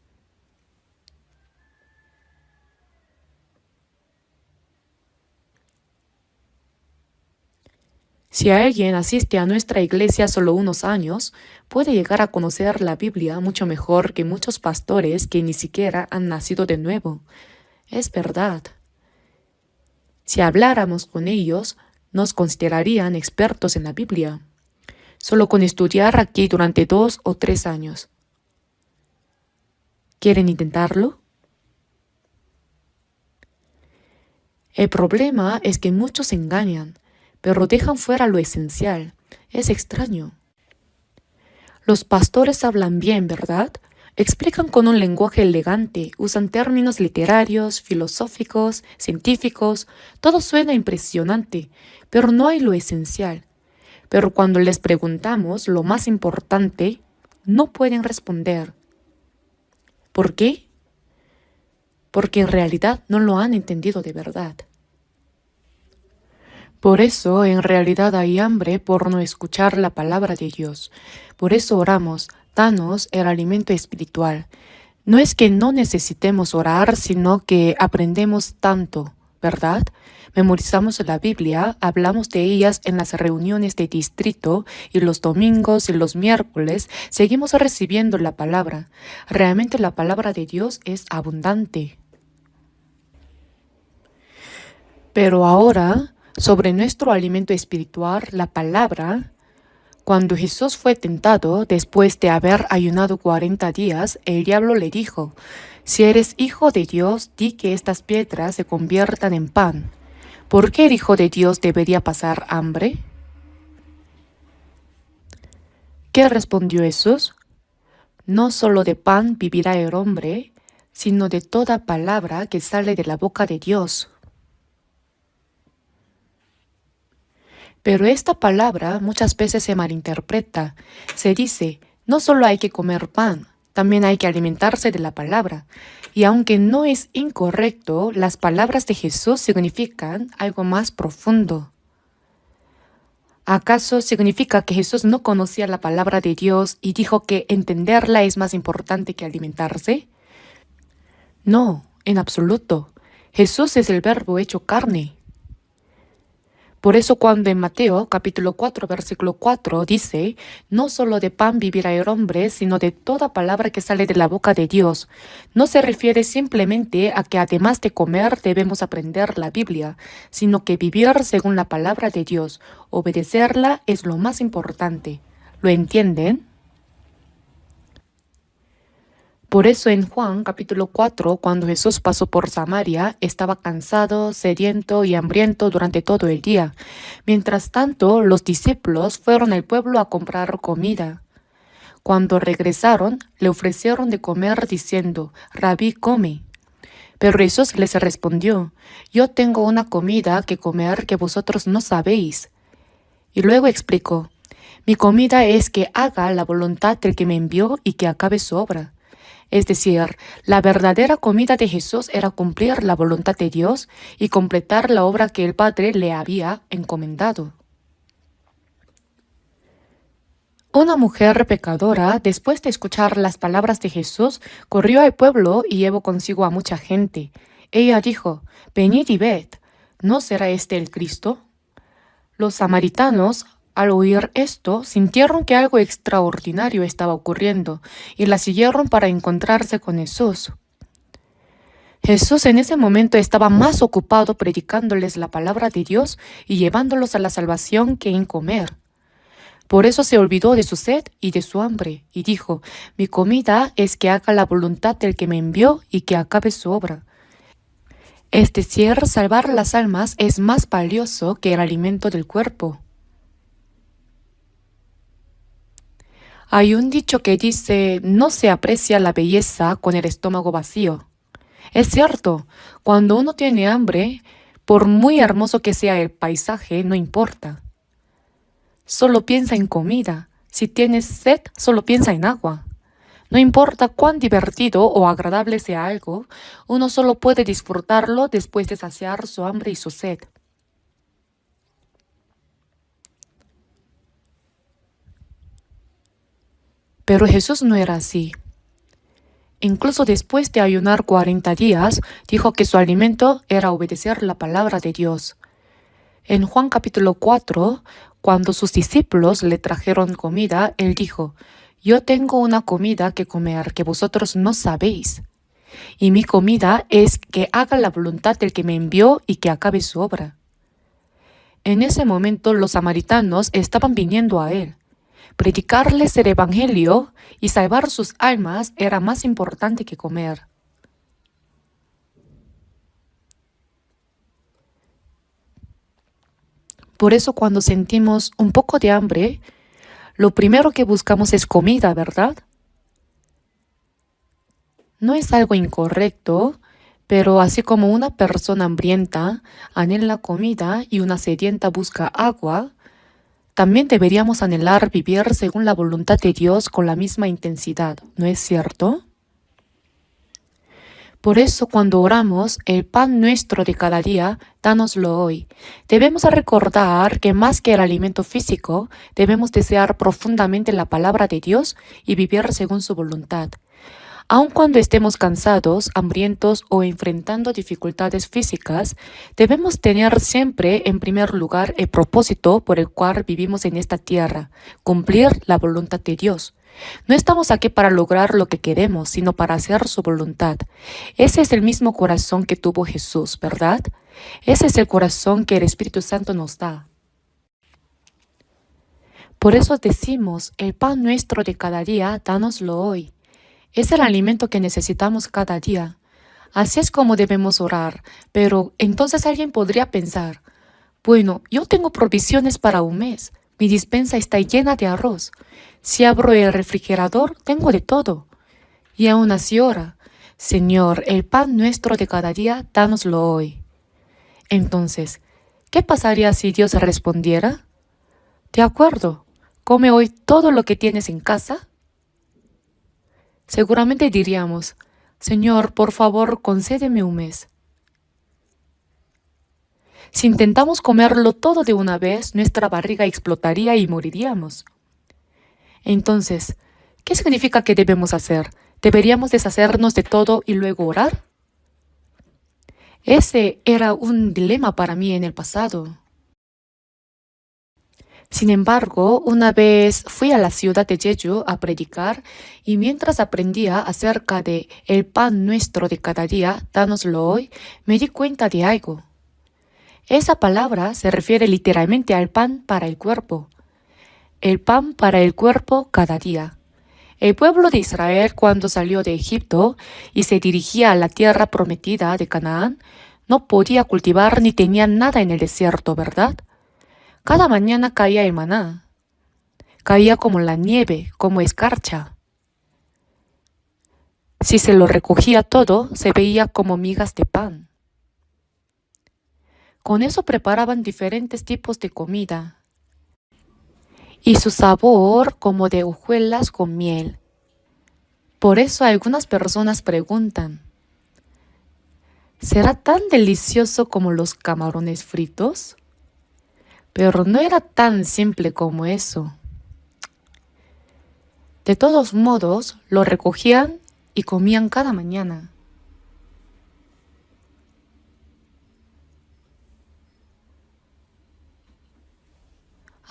Si alguien asiste a nuestra iglesia solo unos años, puede llegar a conocer la Biblia mucho mejor que muchos pastores que ni siquiera han nacido de nuevo. Es verdad. Si habláramos con ellos, nos considerarían expertos en la Biblia, solo con estudiar aquí durante 2 o 3 años. ¿Quieren intentarlo? El problema es que muchos engañan, pero dejan fuera lo esencial. Es extraño. Los pastores hablan bien, ¿verdad? Explican con un lenguaje elegante, usan términos literarios, filosóficos, científicos, todo suena impresionante, pero no hay lo esencial. Pero cuando les preguntamos lo más importante, no pueden responder. ¿Por qué? Porque en realidad no lo han entendido de verdad. Por eso en realidad hay hambre por no escuchar la palabra de Dios. Por eso oramos: danos el alimento espiritual. No es que no necesitemos orar, sino que aprendemos tanto, ¿verdad? Memorizamos la Biblia, hablamos de ellas en las reuniones de distrito y los domingos y los miércoles seguimos recibiendo la palabra. Realmente la palabra de Dios es abundante. Pero ahora, sobre nuestro alimento espiritual, la palabra, cuando Jesús fue tentado después de haber ayunado 40 días, el diablo le dijo: si eres hijo de Dios, di que estas piedras se conviertan en pan. ¿Por qué el Hijo de Dios debería pasar hambre? ¿Qué respondió Jesús? No solo de pan vivirá el hombre, sino de toda palabra que sale de la boca de Dios. Pero esta palabra muchas veces se malinterpreta. Se dice: no solo hay que comer pan, también hay que alimentarse de la palabra. Y aunque no es incorrecto, las palabras de Jesús significan algo más profundo. ¿Acaso significa que Jesús no conocía la palabra de Dios y dijo que entenderla es más importante que alimentarse? No, en absoluto. Jesús es el Verbo hecho carne. Por eso cuando en Mateo capítulo 4 versículo 4 dice: no solo de pan vivirá el hombre, sino de toda palabra que sale de la boca de Dios, no se refiere simplemente a que además de comer debemos aprender la Biblia, sino que vivir según la palabra de Dios, obedecerla es lo más importante. ¿Lo entienden? Por eso en Juan capítulo 4, cuando Jesús pasó por Samaria, estaba cansado, sediento y hambriento durante todo el día. Mientras tanto, los discípulos fueron al pueblo a comprar comida. Cuando regresaron, le ofrecieron de comer diciendo: Rabí, come. Pero Jesús les respondió: yo tengo una comida que comer que vosotros no sabéis. Y luego explicó: Mi comida es que haga la voluntad del que me envió y que acabe su obra. Es decir, la verdadera comida de Jesús era cumplir la voluntad de Dios y completar la obra que el Padre le había encomendado. Una mujer pecadora, después de escuchar las palabras de Jesús, corrió al pueblo y llevó consigo a mucha gente. Ella dijo, «Venid y ved, ¿no será este el Cristo?». Los samaritanos, al oír esto, sintieron que algo extraordinario estaba ocurriendo y la siguieron para encontrarse con Jesús. Jesús en ese momento estaba más ocupado predicándoles la palabra de Dios y llevándolos a la salvación que en comer. Por eso se olvidó de su sed y de su hambre, y dijo, «Mi comida es que haga la voluntad del que me envió y que acabe su obra». Es decir, salvar las almas es más valioso que el alimento del cuerpo. Hay un dicho que dice, no se aprecia la belleza con el estómago vacío. Es cierto, cuando uno tiene hambre, por muy hermoso que sea el paisaje, no importa. Solo piensa en comida. Si tienes sed, solo piensa en agua. No importa cuán divertido o agradable sea algo, uno solo puede disfrutarlo después de saciar su hambre y su sed. Pero Jesús no era así. Incluso después de ayunar 40 días, dijo que su alimento era obedecer la palabra de Dios. En Juan capítulo 4, cuando sus discípulos le trajeron comida, él dijo, «Yo tengo una comida que comer que vosotros no sabéis, y mi comida es que haga la voluntad del que me envió y que acabe su obra». En ese momento los samaritanos estaban viniendo a él. Predicarles el evangelio y salvar sus almas era más importante que comer. Por eso cuando sentimos un poco de hambre, lo primero que buscamos es comida, ¿verdad? No es algo incorrecto, pero así como una persona hambrienta anhela comida y una sedienta busca agua, también deberíamos anhelar vivir según la voluntad de Dios con la misma intensidad, ¿no es cierto? Por eso cuando oramos, el pan nuestro de cada día, dánoslo hoy. Debemos recordar que más que el alimento físico, debemos desear profundamente la palabra de Dios y vivir según su voluntad. Aun cuando estemos cansados, hambrientos o enfrentando dificultades físicas, debemos tener siempre en primer lugar el propósito por el cual vivimos en esta tierra, cumplir la voluntad de Dios. No estamos aquí para lograr lo que queremos, sino para hacer su voluntad. Ese es el mismo corazón que tuvo Jesús, ¿verdad? Ese es el corazón que el Espíritu Santo nos da. Por eso decimos, el pan nuestro de cada día, dánoslo hoy. Es el alimento que necesitamos cada día. Así es como debemos orar, pero entonces alguien podría pensar, bueno, yo tengo provisiones para un mes, mi despensa está llena de arroz. Si abro el refrigerador, tengo de todo. Y aún así ora, Señor, el pan nuestro de cada día, dánoslo hoy. Entonces, ¿qué pasaría si Dios respondiera? De acuerdo, come hoy todo lo que tienes en casa. Seguramente diríamos, Señor, por favor, concédeme un mes. Si intentamos comerlo todo de una vez, nuestra barriga explotaría y moriríamos. Entonces, ¿qué significa que debemos hacer? ¿Deberíamos deshacernos de todo y luego orar? Ese era un dilema para mí en el pasado. Sin embargo, una vez fui a la ciudad de Jeju a predicar y mientras aprendía acerca de el pan nuestro de cada día, dánoslo hoy, me di cuenta de algo. Esa palabra se refiere literalmente al pan para el cuerpo. El pan para el cuerpo cada día. El pueblo de Israel, cuando salió de Egipto y se dirigía a la tierra prometida de Canaán, no podía cultivar ni tenía nada en el desierto, ¿verdad? Cada mañana caía el maná. Caía como la nieve, como escarcha. Si se lo recogía todo, se veía como migas de pan. Con eso preparaban diferentes tipos de comida. y su sabor como de hojuelas con miel. Por eso algunas personas preguntan, ¿será tan delicioso como los camarones fritos? Pero no era tan simple como eso. De todos modos, lo recogían y comían cada mañana.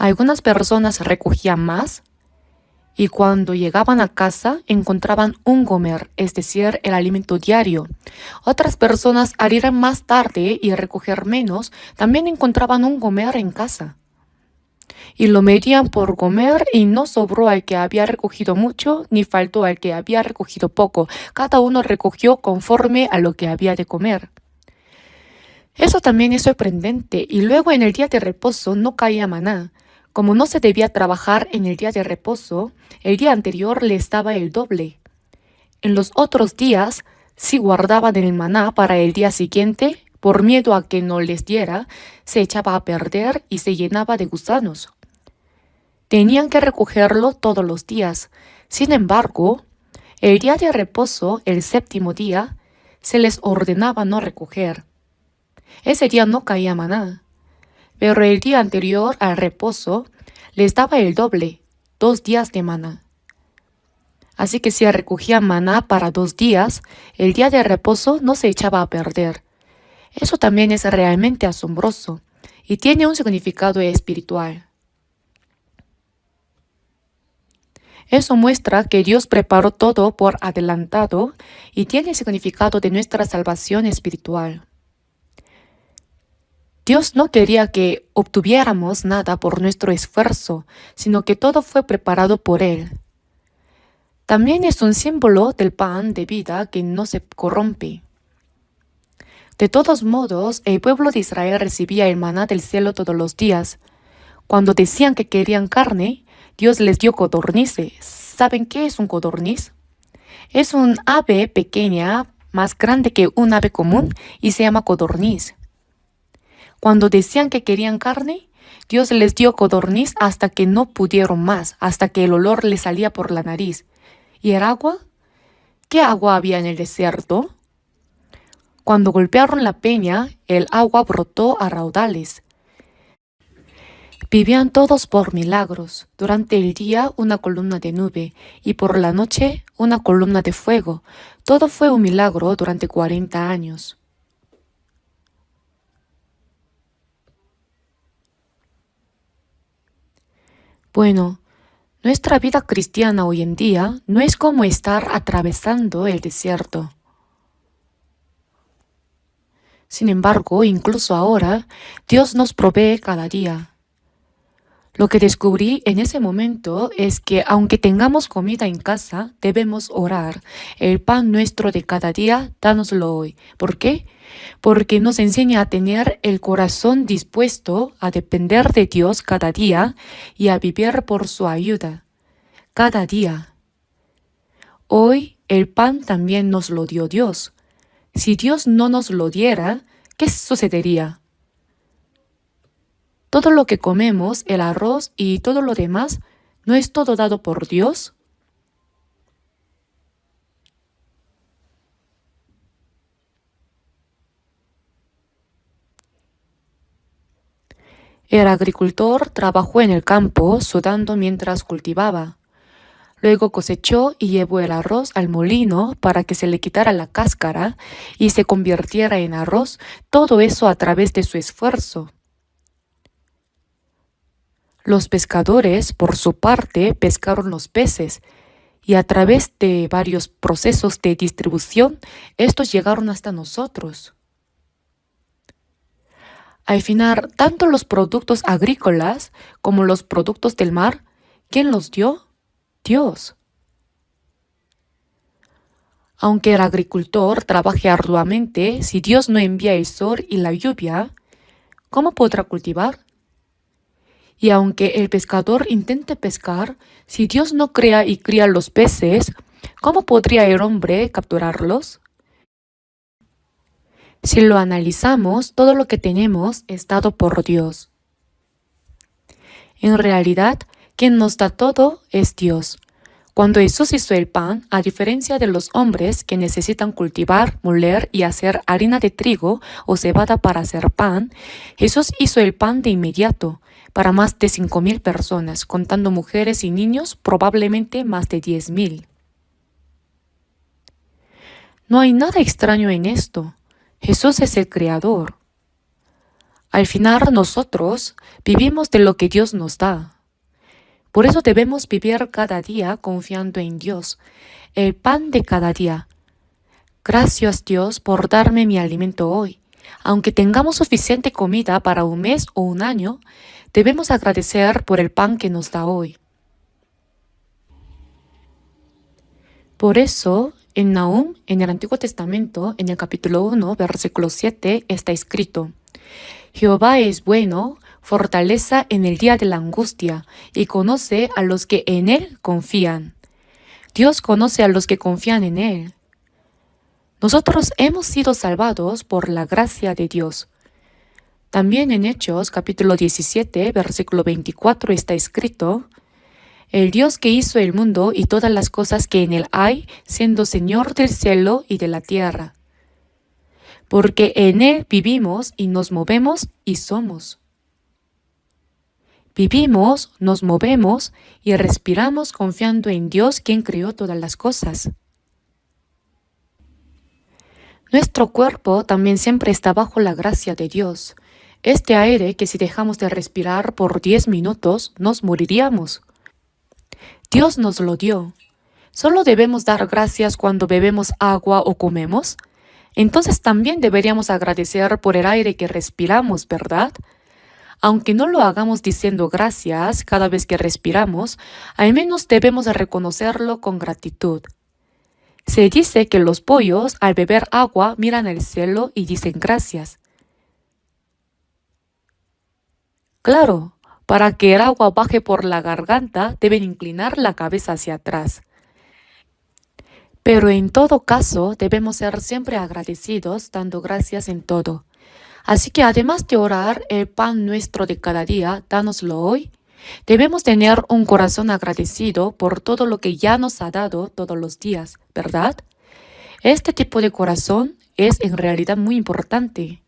Algunas personas recogían más y cuando llegaban a casa encontraban un gomer, es decir, el alimento diario. Otras personas al ir más tarde y recoger menos, también encontraban un gomer en casa. Y lo medían por comer y no sobró al que había recogido mucho, ni faltó al que había recogido poco. Cada uno recogió conforme a lo que había de comer. Eso también es sorprendente. Y luego en el día de reposo no caía maná. Como no se debía trabajar en el día de reposo, el día anterior les daba el doble. En los otros días, si guardaban el maná para el día siguiente, por miedo a que no les diera, se echaba a perder y se llenaba de gusanos. Tenían que recogerlo todos los días. Sin embargo, el día de reposo, el séptimo día, se les ordenaba no recoger. Ese día no caía maná, pero el día anterior al reposo les daba el doble, 2 días de maná. Así que si recogían maná para 2 días, el día de reposo no se echaba a perder. Eso también es realmente asombroso y tiene un significado espiritual. Eso muestra que Dios preparó todo por adelantado y tiene significado de nuestra salvación espiritual. Dios no quería que obtuviéramos nada por nuestro esfuerzo, sino que todo fue preparado por Él. También es un símbolo del pan de vida que no se corrompe. De todos modos, el pueblo de Israel recibía el maná del cielo todos los días. Cuando decían que querían carne, Dios les dio codornices. ¿Saben qué es un codorniz? Es un ave pequeña, más grande que un ave común, y se llama codorniz. Cuando decían que querían carne, Dios les dio codorniz hasta que no pudieron más, hasta que el olor les salía por la nariz. ¿Y el agua? ¿Qué agua había en el desierto? Cuando golpearon la peña, el agua brotó a raudales. Vivían todos por milagros. Durante el día una columna de nube y por la noche una columna de fuego. Todo fue un milagro durante 40 años. Bueno, nuestra vida cristiana hoy en día no es como estar atravesando el desierto. Sin embargo, incluso ahora, Dios nos provee cada día. Lo que descubrí en ese momento es que aunque tengamos comida en casa, debemos orar. El pan nuestro de cada día, dánoslo hoy. ¿Por qué? Porque nos enseña a tener el corazón dispuesto a depender de Dios cada día y a vivir por su ayuda. Cada día. Hoy el pan también nos lo dio Dios. Si Dios no nos lo diera, ¿qué sucedería? Todo lo que comemos, el arroz y todo lo demás, ¿no es todo dado por Dios? El agricultor trabajó en el campo sudando mientras cultivaba. Luego cosechó y llevó el arroz al molino para que se le quitara la cáscara y se convirtiera en arroz, todo eso a través de su esfuerzo. Los pescadores, por su parte, pescaron los peces y a través de varios procesos de distribución, estos llegaron hasta nosotros. Al final, tanto los productos agrícolas como los productos del mar, ¿quién los dio? Dios. Aunque el agricultor trabaje arduamente, si Dios no envía el sol y la lluvia, ¿cómo podrá cultivar? Y aunque el pescador intente pescar, si Dios no crea y cría los peces, ¿cómo podría el hombre capturarlos? Si lo analizamos, todo lo que tenemos es dado por Dios. En realidad, Quien nos da todo es Dios. Cuando Jesús hizo el pan, a diferencia de los hombres que necesitan cultivar, moler y hacer harina de trigo o cebada para hacer pan, Jesús hizo el pan de inmediato para más de 5.000 personas, contando mujeres y niños, probablemente más de 10.000. No hay nada extraño en esto. Jesús es el Creador. Al final nosotros vivimos de lo que Dios nos da. Por eso debemos vivir cada día confiando en Dios, el pan de cada día. Gracias Dios por darme mi alimento hoy. Aunque tengamos suficiente comida para un mes o un año, debemos agradecer por el pan que nos da hoy. Por eso, en Nahum, en el Antiguo Testamento, en el capítulo 1, versículo 7, está escrito: Jehová es bueno, fortaleza en el día de la angustia, y conoce a los que en Él confían. Dios conoce a los que confían en Él. Nosotros hemos sido salvados por la gracia de Dios. También en Hechos, capítulo 17, versículo 24, está escrito: El Dios que hizo el mundo y todas las cosas que en él hay, siendo Señor del cielo y de la tierra. Porque en Él vivimos y nos movemos y somos. Vivimos, nos movemos y respiramos confiando en Dios quien creó todas las cosas. Nuestro cuerpo también siempre está bajo la gracia de Dios. Este aire que si dejamos de respirar por 10 minutos, nos moriríamos. Dios nos lo dio. ¿Solo debemos dar gracias cuando bebemos agua o comemos? Entonces también deberíamos agradecer por el aire que respiramos, ¿verdad? Aunque no lo hagamos diciendo gracias cada vez que respiramos, al menos debemos reconocerlo con gratitud. Se dice que los pollos al beber agua miran al cielo y dicen gracias. Claro, para que el agua baje por la garganta deben inclinar la cabeza hacia atrás. Pero en todo caso debemos ser siempre agradecidos dando gracias en todo. Así que además de orar el pan nuestro de cada día, dánoslo hoy, debemos tener un corazón agradecido por todo lo que ya nos ha dado todos los días, ¿verdad? Este tipo de corazón es en realidad muy importante.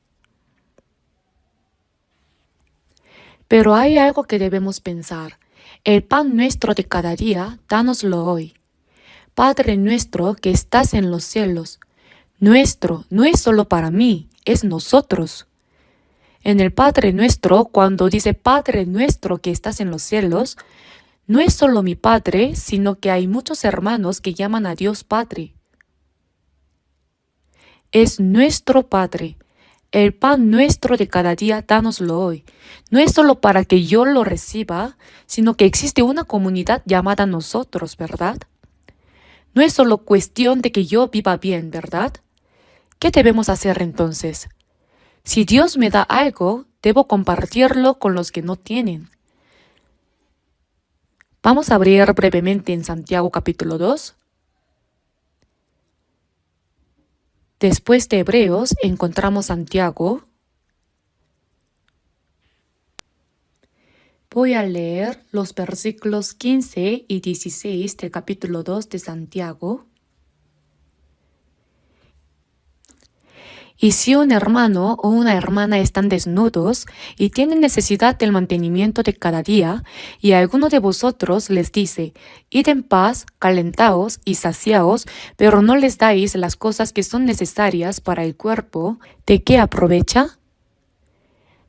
Pero hay algo que debemos pensar. El pan nuestro de cada día, dánoslo hoy. Padre nuestro que estás en los cielos. Nuestro no es solo para mí, es nosotros. En el Padre nuestro, cuando dice Padre nuestro que estás en los cielos, no es solo mi Padre, sino que hay muchos hermanos que llaman a Dios Padre. Es nuestro Padre. El pan nuestro de cada día, dánoslo hoy. No es solo para que yo lo reciba, sino que existe una comunidad llamada nosotros, ¿verdad? No es solo cuestión de que yo viva bien, ¿verdad? ¿Qué debemos hacer entonces? Si Dios me da algo, debo compartirlo con los que no tienen. Vamos a abrir brevemente en Santiago capítulo 2. Después de Hebreos encontramos Santiago. Voy a leer los versículos 15 y 16 del capítulo 2 de Santiago. Y si un hermano o una hermana están desnudos y tienen necesidad del mantenimiento de cada día, y alguno de vosotros les dice: id en paz, calentaos y saciaos, pero no les dais las cosas que son necesarias para el cuerpo, ¿de qué aprovecha?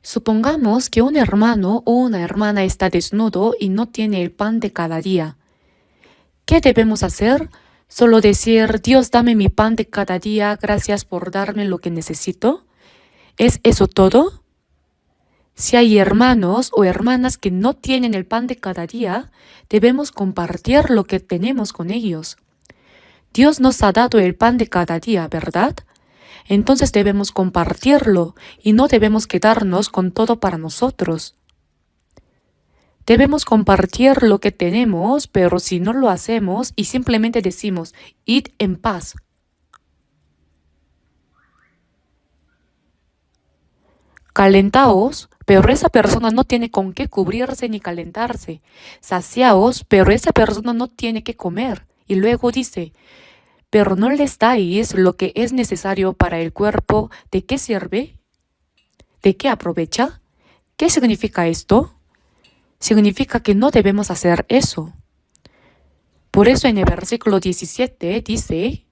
Supongamos que un hermano o una hermana está desnudo y no tiene el pan de cada día. ¿Qué debemos hacer? ¿Solo decir, Dios, dame mi pan de cada día, gracias por darme lo que necesito? ¿Es eso todo? Si hay hermanos o hermanas que no tienen el pan de cada día, debemos compartir lo que tenemos con ellos. Dios nos ha dado el pan de cada día, ¿verdad? Entonces debemos compartirlo y no debemos quedarnos con todo para nosotros. Debemos compartir lo que tenemos, pero si no lo hacemos y simplemente decimos, id en paz. Calentaos, pero esa persona no tiene con qué cubrirse ni calentarse. Saciaos, pero esa persona no tiene que comer. Y luego dice, pero no les dais lo que es necesario para el cuerpo. ¿De qué sirve? ¿De qué aprovecha? ¿Qué significa esto? Significa que no debemos hacer eso. Por eso en el versículo 17 dice,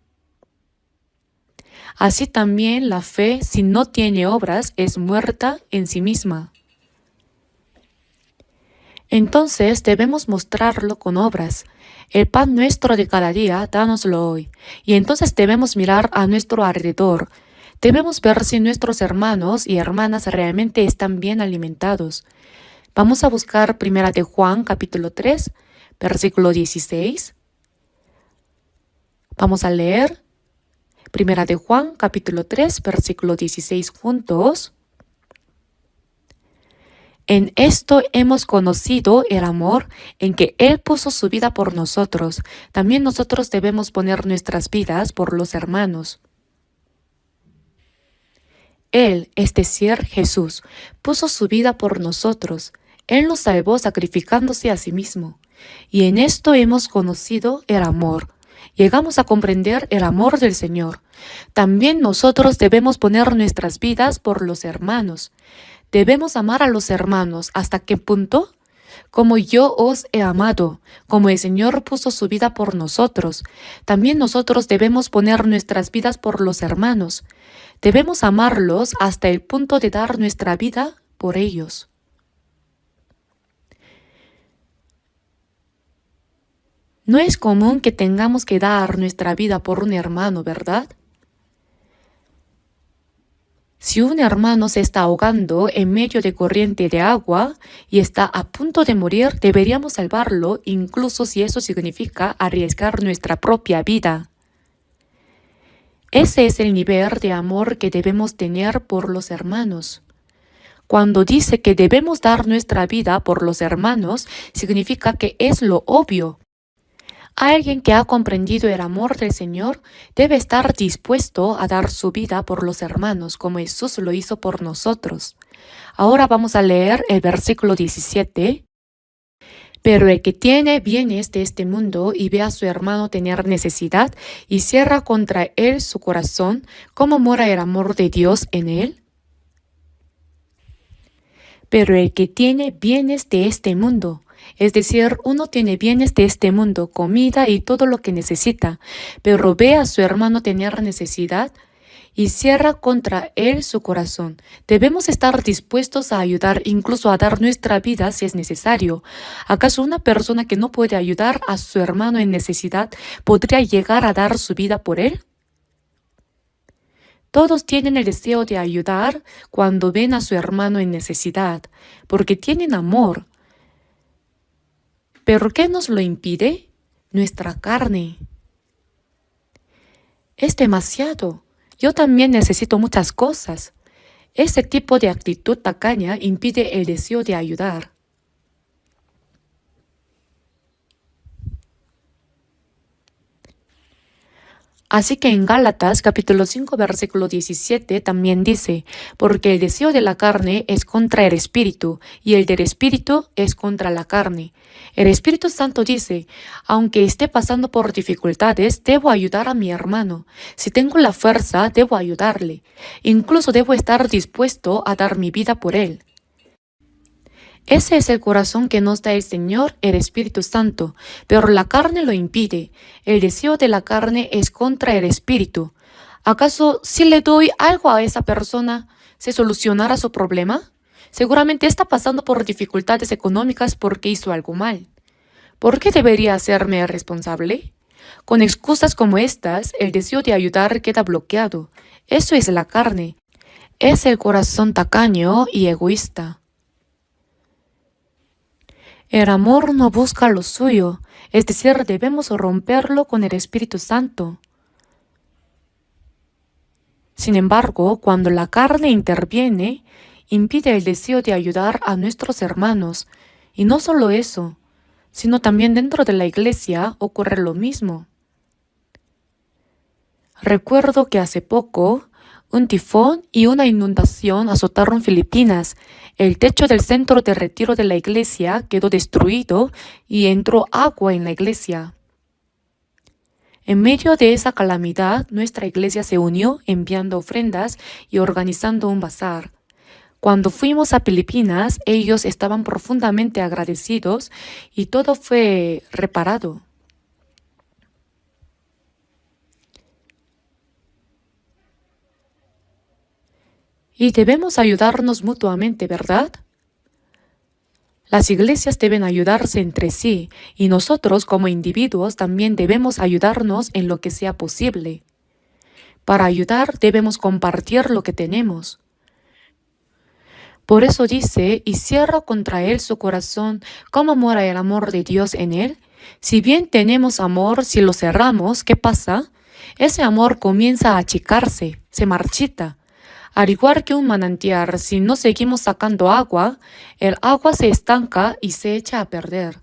así también la fe, si no tiene obras, es muerta en sí misma. Entonces debemos mostrarlo con obras. El pan nuestro de cada día, dánoslo hoy. Y entonces debemos mirar a nuestro alrededor. Debemos ver si nuestros hermanos y hermanas realmente están bien alimentados. Vamos a buscar 1 de Juan, capítulo 3, versículo 16. Vamos a leer 1 de Juan, capítulo 3, versículo 16 juntos. En esto hemos conocido el amor en que Él puso su vida por nosotros. También nosotros debemos poner nuestras vidas por los hermanos. Él, es decir, Jesús, puso su vida por nosotros. Él nos salvó sacrificándose a sí mismo. Y en esto hemos conocido el amor. Llegamos a comprender el amor del Señor. También nosotros debemos poner nuestras vidas por los hermanos. Debemos amar a los hermanos. ¿Hasta qué punto? Como yo os he amado, como el Señor puso su vida por nosotros, también nosotros debemos poner nuestras vidas por los hermanos. Debemos amarlos hasta el punto de dar nuestra vida por ellos. No es común que tengamos que dar nuestra vida por un hermano, ¿verdad? Si un hermano se está ahogando en medio de corriente de agua y está a punto de morir, deberíamos salvarlo, incluso si eso significa arriesgar nuestra propia vida. Ese es el nivel de amor que debemos tener por los hermanos. Cuando dice que debemos dar nuestra vida por los hermanos, significa que es lo obvio. Alguien que ha comprendido el amor del Señor debe estar dispuesto a dar su vida por los hermanos, como Jesús lo hizo por nosotros. Ahora vamos a leer el versículo 17. Pero el que tiene bienes de este mundo y ve a su hermano tener necesidad y cierra contra él su corazón, ¿cómo mora el amor de Dios en él? Pero el que tiene bienes de este mundo, es decir, uno tiene bienes de este mundo, comida y todo lo que necesita, pero ve a su hermano tener necesidad y cierra contra él su corazón. Debemos estar dispuestos a ayudar, incluso a dar nuestra vida si es necesario. ¿Acaso una persona que no puede ayudar a su hermano en necesidad podría llegar a dar su vida por él? Todos tienen el deseo de ayudar cuando ven a su hermano en necesidad, porque tienen amor. ¿Pero qué nos lo impide? Nuestra carne. Es demasiado. Yo también necesito muchas cosas. Ese tipo de actitud tacaña impide el deseo de ayudar. Así que en Gálatas capítulo 5 versículo 17 también dice, porque el deseo de la carne es contra el espíritu y el del espíritu es contra la carne. El Espíritu Santo dice, aunque esté pasando por dificultades, debo ayudar a mi hermano. Si tengo la fuerza, debo ayudarle. Incluso debo estar dispuesto a dar mi vida por él. Ese es el corazón que nos da el Señor, el Espíritu Santo, pero la carne lo impide. El deseo de la carne es contra el Espíritu. ¿Acaso si le doy algo a esa persona, se solucionará su problema? Seguramente está pasando por dificultades económicas porque hizo algo mal. ¿Por qué debería hacerme responsable? Con excusas como estas, el deseo de ayudar queda bloqueado. Eso es la carne. Es el corazón tacaño y egoísta. El amor no busca lo suyo, es decir, debemos romperlo con el Espíritu Santo. Sin embargo, cuando la carne interviene, impide el deseo de ayudar a nuestros hermanos. Y no solo eso, sino también dentro de la iglesia ocurre lo mismo. Recuerdo que hace poco Un tifón y una inundación azotaron Filipinas. El techo del centro de retiro de la iglesia quedó destruido y entró agua en la iglesia. En medio de esa calamidad, nuestra iglesia se unió enviando ofrendas y organizando un bazar. Cuando fuimos a Filipinas, ellos estaban profundamente agradecidos y todo fue reparado. Y debemos ayudarnos mutuamente, ¿verdad? Las iglesias deben ayudarse entre sí y nosotros como individuos también debemos ayudarnos en lo que sea posible. Para ayudar debemos compartir lo que tenemos. Por eso dice, y cierra contra él su corazón, ¿cómo mora el amor de Dios en él? Si bien tenemos amor, si lo cerramos, ¿qué pasa? Ese amor comienza a achicarse, se marchita. Al igual que un manantial, si no seguimos sacando agua, el agua se estanca y se echa a perder.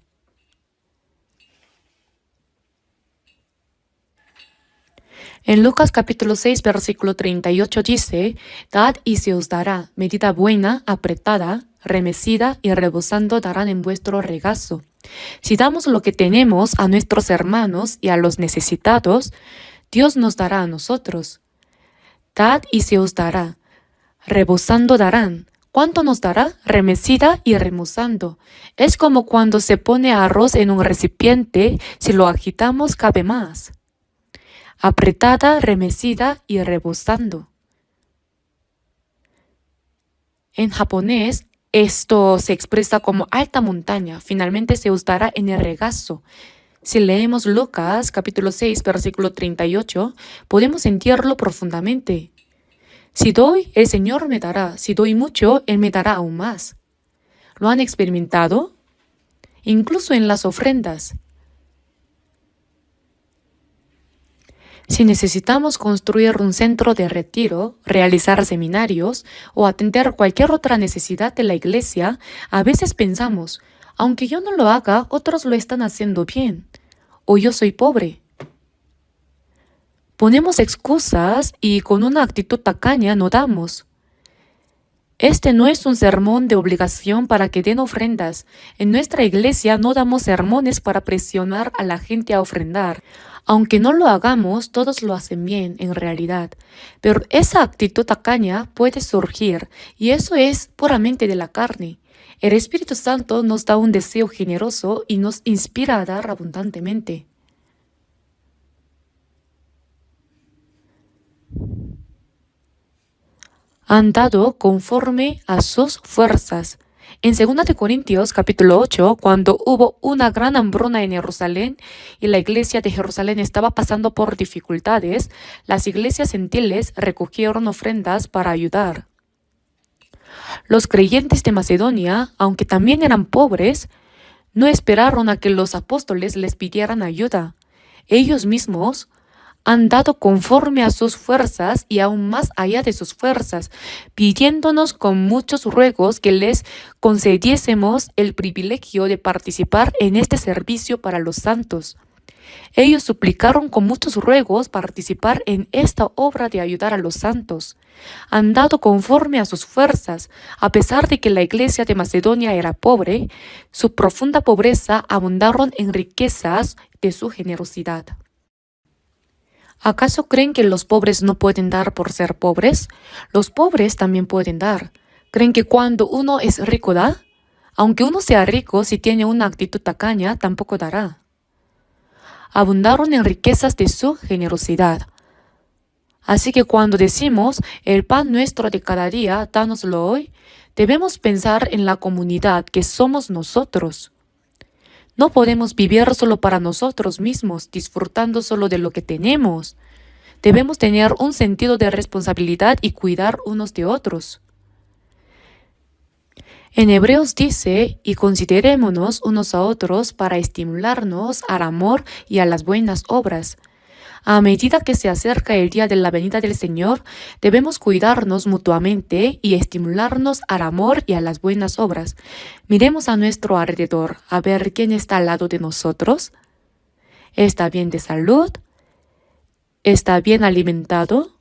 En Lucas capítulo 6, versículo 38 dice, Dad y se os dará, medida buena, apretada, remecida y rebosando darán en vuestro regazo. Si damos lo que tenemos a nuestros hermanos y a los necesitados, Dios nos dará a nosotros. Dad y se os dará, rebosando darán. ¿Cuánto nos dará? Remecida y remozando. Es como cuando se pone arroz en un recipiente, si lo agitamos cabe más. Apretada, remecida y rebosando. En japonés, esto se expresa como alta montaña, finalmente se os dará en el regazo. Si leemos Lucas capítulo 6, versículo 38, podemos sentirlo profundamente. Si doy, el Señor me dará. Si doy mucho, Él me dará aún más. ¿Lo han experimentado? Incluso en las ofrendas. Si necesitamos construir un centro de retiro, realizar seminarios o atender cualquier otra necesidad de la iglesia, a veces pensamos, aunque yo no lo haga, otros lo están haciendo bien. O yo soy pobre. Ponemos excusas y con una actitud tacaña no damos. Este no es un sermón de obligación para que den ofrendas. En nuestra iglesia no damos sermones para presionar a la gente a ofrendar. Aunque no lo hagamos, todos lo hacen bien en realidad. Pero esa actitud tacaña puede surgir y eso es puramente de la carne. El Espíritu Santo nos da un deseo generoso y nos inspira a dar abundantemente. Han dado conforme a sus fuerzas. En 2 de Corintios capítulo 8, cuando hubo una gran hambruna en Jerusalén y la iglesia de Jerusalén estaba pasando por dificultades, las iglesias gentiles recogieron ofrendas para ayudar. Los creyentes de Macedonia, aunque también eran pobres, no esperaron a que los apóstoles les pidieran ayuda. Ellos mismos han dado conforme a sus fuerzas y aún más allá de sus fuerzas, pidiéndonos con muchos ruegos que les concediésemos el privilegio de participar en este servicio para los santos. Ellos suplicaron con muchos ruegos participar en esta obra de ayudar a los santos. Han dado conforme a sus fuerzas, a pesar de que la iglesia de Macedonia era pobre, su profunda pobreza abundaron en riquezas de su generosidad. ¿Acaso creen que los pobres no pueden dar por ser pobres? Los pobres también pueden dar. ¿Creen que cuando uno es rico da? Aunque uno sea rico, si tiene una actitud tacaña, tampoco dará. Abundaron en riquezas de su generosidad. Así que cuando decimos, el pan nuestro de cada día, dánoslo hoy, debemos pensar en la comunidad que somos nosotros. No podemos vivir solo para nosotros mismos, disfrutando solo de lo que tenemos. Debemos tener un sentido de responsabilidad y cuidar unos de otros. En Hebreos dice, y considerémonos unos a otros para estimularnos al amor y a las buenas obras. A medida que se acerca el día de la venida del Señor, debemos cuidarnos mutuamente y estimularnos al amor y a las buenas obras. Miremos a nuestro alrededor, a ver quién está al lado de nosotros. ¿Está bien de salud? ¿Está bien alimentado?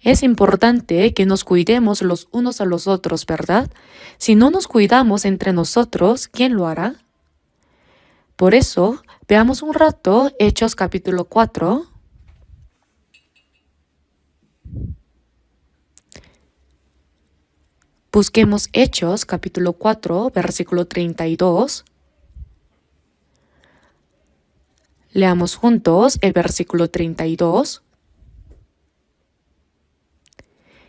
Es importante que nos cuidemos los unos a los otros, ¿verdad? Si no nos cuidamos entre nosotros, ¿quién lo hará? Por eso, veamos un rato Hechos capítulo 4. Busquemos Hechos capítulo 4, versículo 32. Leamos juntos el versículo 32.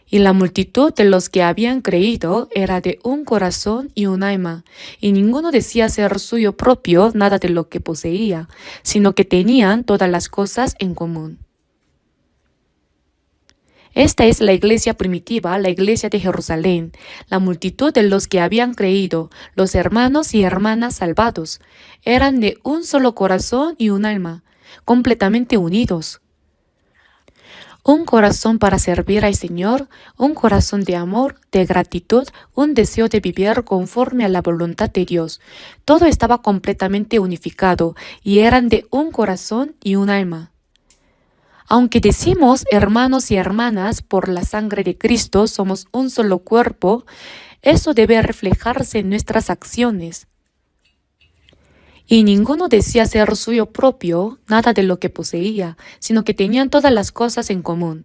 Y la multitud de los que habían creído era de un corazón y un alma, y ninguno decía ser suyo propio nada de lo que poseía, sino que tenían todas las cosas en común. Esta es la iglesia primitiva, la iglesia de Jerusalén, la multitud de los que habían creído, los hermanos y hermanas salvados, eran de un solo corazón y un alma, completamente unidos. Un corazón para servir al Señor, un corazón de amor, de gratitud, un deseo de vivir conforme a la voluntad de Dios. Todo estaba completamente unificado y eran de un corazón y un alma. Aunque decimos hermanos y hermanas por la sangre de Cristo somos un solo cuerpo, eso debe reflejarse en nuestras acciones. Y ninguno decía ser suyo propio nada de lo que poseía, sino que tenían todas las cosas en común.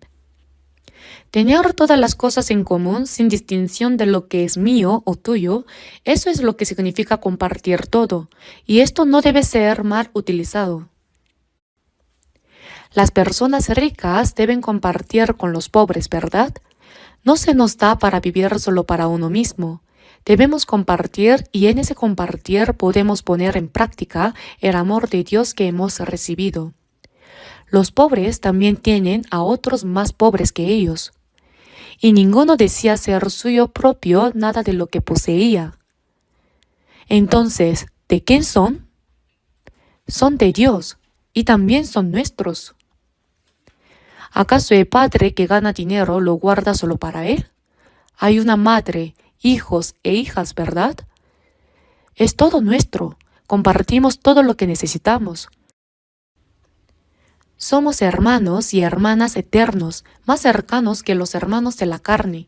Tener todas las cosas en común sin distinción de lo que es mío o tuyo, eso es lo que significa compartir todo, y esto no debe ser mal utilizado. Las personas ricas deben compartir con los pobres, ¿verdad? No se nos da para vivir solo para uno mismo. Debemos compartir y en ese compartir podemos poner en práctica el amor de Dios que hemos recibido. Los pobres también tienen a otros más pobres que ellos. Y ninguno decía ser suyo propio nada de lo que poseía. Entonces, ¿de quién son? Son de Dios y también son nuestros. ¿Acaso el padre que gana dinero lo guarda solo para él? Hay una madre, hijos e hijas, ¿verdad? Es todo nuestro. Compartimos todo lo que necesitamos. Somos hermanos y hermanas eternos, más cercanos que los hermanos de la carne.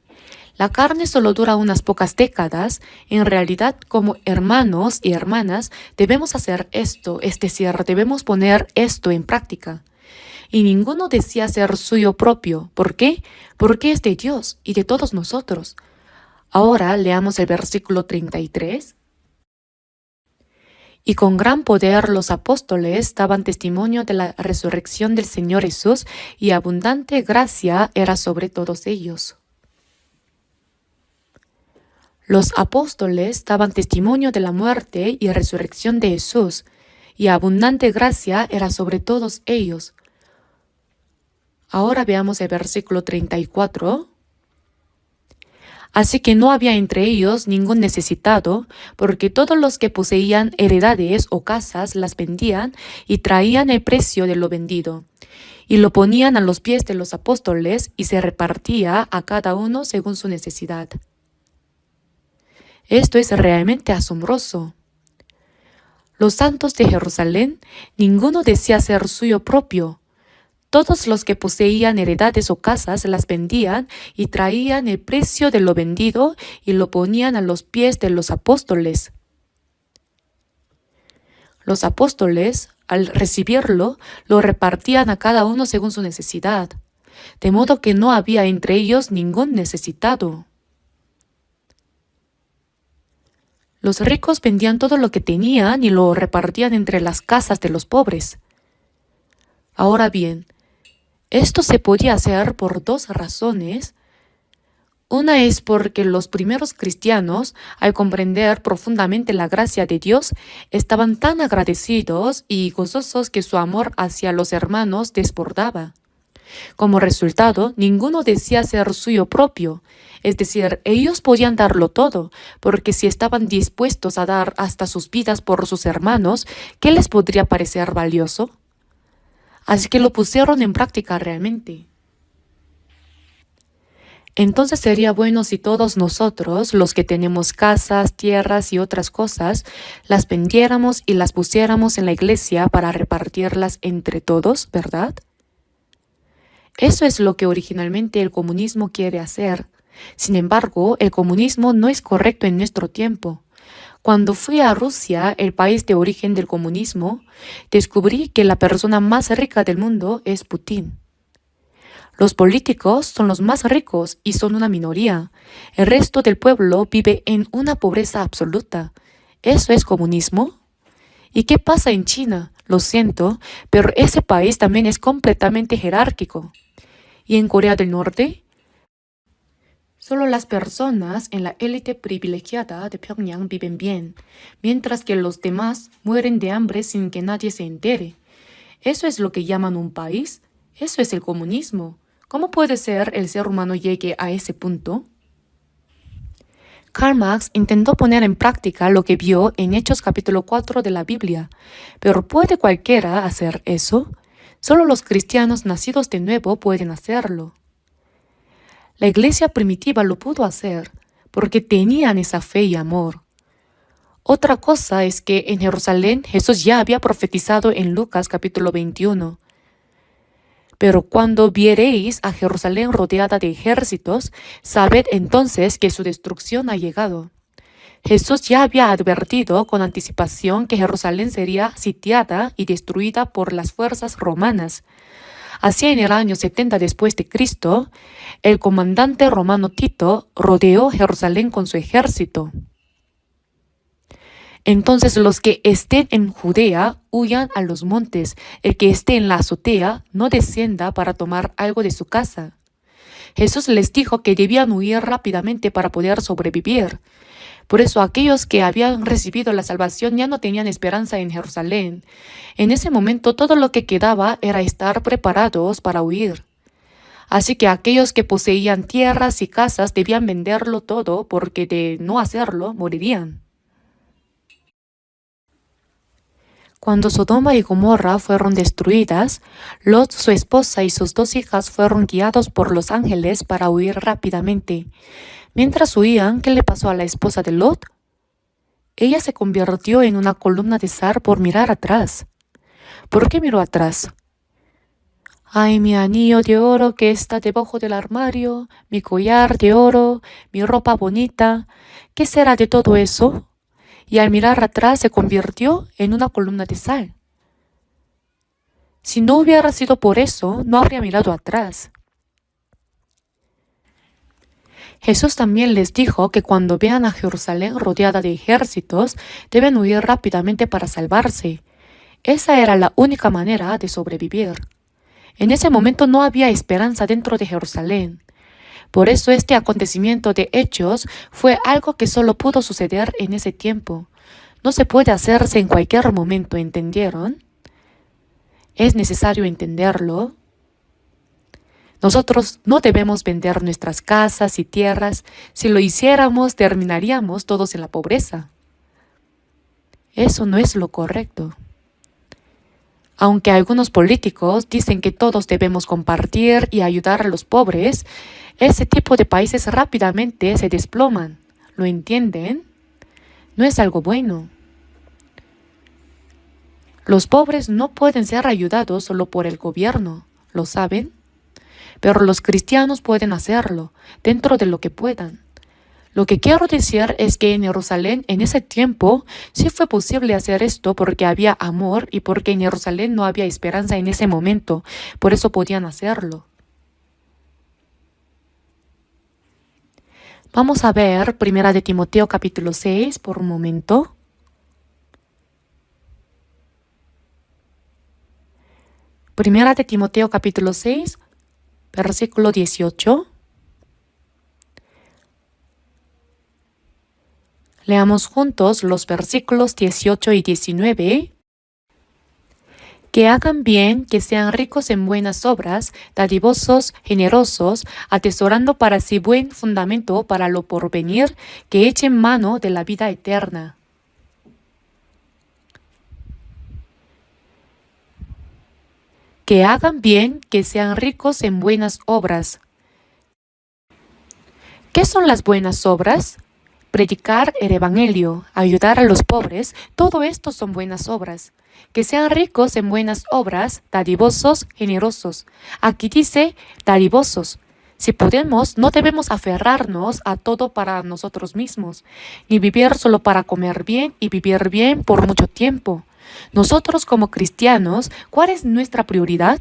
La carne solo dura unas pocas décadas. En realidad, como hermanos y hermanas, debemos hacer esto, es decir, debemos poner esto en práctica. Y ninguno decía ser suyo propio. ¿Por qué? Porque es de Dios y de todos nosotros. Ahora leamos el versículo 33. Y con gran poder los apóstoles daban testimonio de la resurrección del Señor Jesús, y abundante gracia era sobre todos ellos. Los apóstoles daban testimonio de la muerte y resurrección de Jesús, y abundante gracia era sobre todos ellos. Ahora veamos el versículo 34. Así que no había entre ellos ningún necesitado, porque todos los que poseían heredades o casas las vendían y traían el precio de lo vendido, y lo ponían a los pies de los apóstoles y se repartía a cada uno según su necesidad. Esto es realmente asombroso. Los santos de Jerusalén, ninguno decía ser suyo propio. Todos los que poseían heredades o casas las vendían y traían el precio de lo vendido y lo ponían a los pies de los apóstoles. Los apóstoles, al recibirlo, lo repartían a cada uno según su necesidad, de modo que no había entre ellos ningún necesitado. Los ricos vendían todo lo que tenían y lo repartían entre las casas de los pobres. Ahora bien, esto se podía hacer por dos razones. Una es porque los primeros cristianos, al comprender profundamente la gracia de Dios, estaban tan agradecidos y gozosos que su amor hacia los hermanos desbordaba. Como resultado, ninguno decía ser suyo propio, es decir, ellos podían darlo todo, porque si estaban dispuestos a dar hasta sus vidas por sus hermanos, ¿qué les podría parecer valioso? Así que lo pusieron en práctica realmente. Entonces sería bueno si todos nosotros, los que tenemos casas, tierras y otras cosas, las vendiéramos y las pusiéramos en la iglesia para repartirlas entre todos, ¿verdad? Eso es lo que originalmente el comunismo quiere hacer. Sin embargo, el comunismo no es correcto en nuestro tiempo. Cuando fui a Rusia, el país de origen del comunismo, descubrí que la persona más rica del mundo es Putin. Los políticos son los más ricos y son una minoría. El resto del pueblo vive en una pobreza absoluta. ¿Eso es comunismo? ¿Y qué pasa en China? Lo siento, pero ese país también es completamente jerárquico. ¿Y en Corea del Norte? Solo las personas en la élite privilegiada de Pyongyang viven bien, mientras que los demás mueren de hambre sin que nadie se entere. ¿Eso es lo que llaman un país? Eso es el comunismo. ¿Cómo puede ser el ser humano llegue a ese punto? Karl Marx intentó poner en práctica lo que vio en Hechos capítulo 4 de la Biblia. ¿Pero puede cualquiera hacer eso? Solo los cristianos nacidos de nuevo pueden hacerlo. La iglesia primitiva lo pudo hacer porque tenían esa fe y amor. Otra cosa es que en Jerusalén Jesús ya había profetizado en Lucas capítulo 21. Pero cuando viereis a Jerusalén rodeada de ejércitos, sabed entonces que su destrucción ha llegado. Jesús ya había advertido con anticipación que Jerusalén sería sitiada y destruida por las fuerzas romanas. Así en el año 70 después de Cristo, el comandante romano Tito rodeó Jerusalén con su ejército. Entonces los que estén en Judea huyan a los montes, el que esté en la azotea no descienda para tomar algo de su casa. Jesús les dijo que debían huir rápidamente para poder sobrevivir. Por eso aquellos que habían recibido la salvación ya no tenían esperanza en Jerusalén. En ese momento todo lo que quedaba era estar preparados para huir. Así que aquellos que poseían tierras y casas debían venderlo todo porque de no hacerlo morirían. Cuando Sodoma y Gomorra fueron destruidas, Lot, su esposa y sus 2 hijas fueron guiados por los ángeles para huir rápidamente. Mientras huían, ¿qué le pasó a la esposa de Lot? Ella se convirtió en una columna de sal por mirar atrás. ¿Por qué miró atrás? Ay, mi anillo de oro que está debajo del armario, mi collar de oro, mi ropa bonita, ¿qué será de todo eso? Y al mirar atrás se convirtió en una columna de sal. Si no hubiera sido por eso, no habría mirado atrás. Jesús también les dijo que cuando vean a Jerusalén rodeada de ejércitos, deben huir rápidamente para salvarse. Esa era la única manera de sobrevivir. En ese momento no había esperanza dentro de Jerusalén. Por eso este acontecimiento de hechos fue algo que solo pudo suceder en ese tiempo. No se puede hacerse en cualquier momento, ¿entendieron? Es necesario entenderlo. Nosotros no debemos vender nuestras casas y tierras. Si lo hiciéramos, terminaríamos todos en la pobreza. Eso no es lo correcto. Aunque algunos políticos dicen que todos debemos compartir y ayudar a los pobres, ese tipo de países rápidamente se desploman. ¿Lo entienden? No es algo bueno. Los pobres no pueden ser ayudados solo por el gobierno, ¿lo saben? Pero los cristianos pueden hacerlo, dentro de lo que puedan. Lo que quiero decir es que en Jerusalén en ese tiempo sí fue posible hacer esto porque había amor y porque en Jerusalén no había esperanza en ese momento, por eso podían hacerlo. Vamos a ver 1 de Timoteo capítulo 6 por un momento. Primera de Timoteo capítulo 6, versículo 18. Leamos juntos los versículos 18 y 19. Que hagan bien, que sean ricos en buenas obras, dadivosos, generosos, atesorando para sí buen fundamento para lo porvenir, que echen mano de la vida eterna. Que hagan bien, que sean ricos en buenas obras. ¿Qué son las buenas obras? Predicar el evangelio, ayudar a los pobres, todo esto son buenas obras. Que sean ricos en buenas obras, dadivosos, generosos. Aquí dice dadivosos. Si podemos, no debemos aferrarnos a todo para nosotros mismos, ni vivir solo para comer bien y vivir bien por mucho tiempo. Nosotros como cristianos, ¿cuál es nuestra prioridad?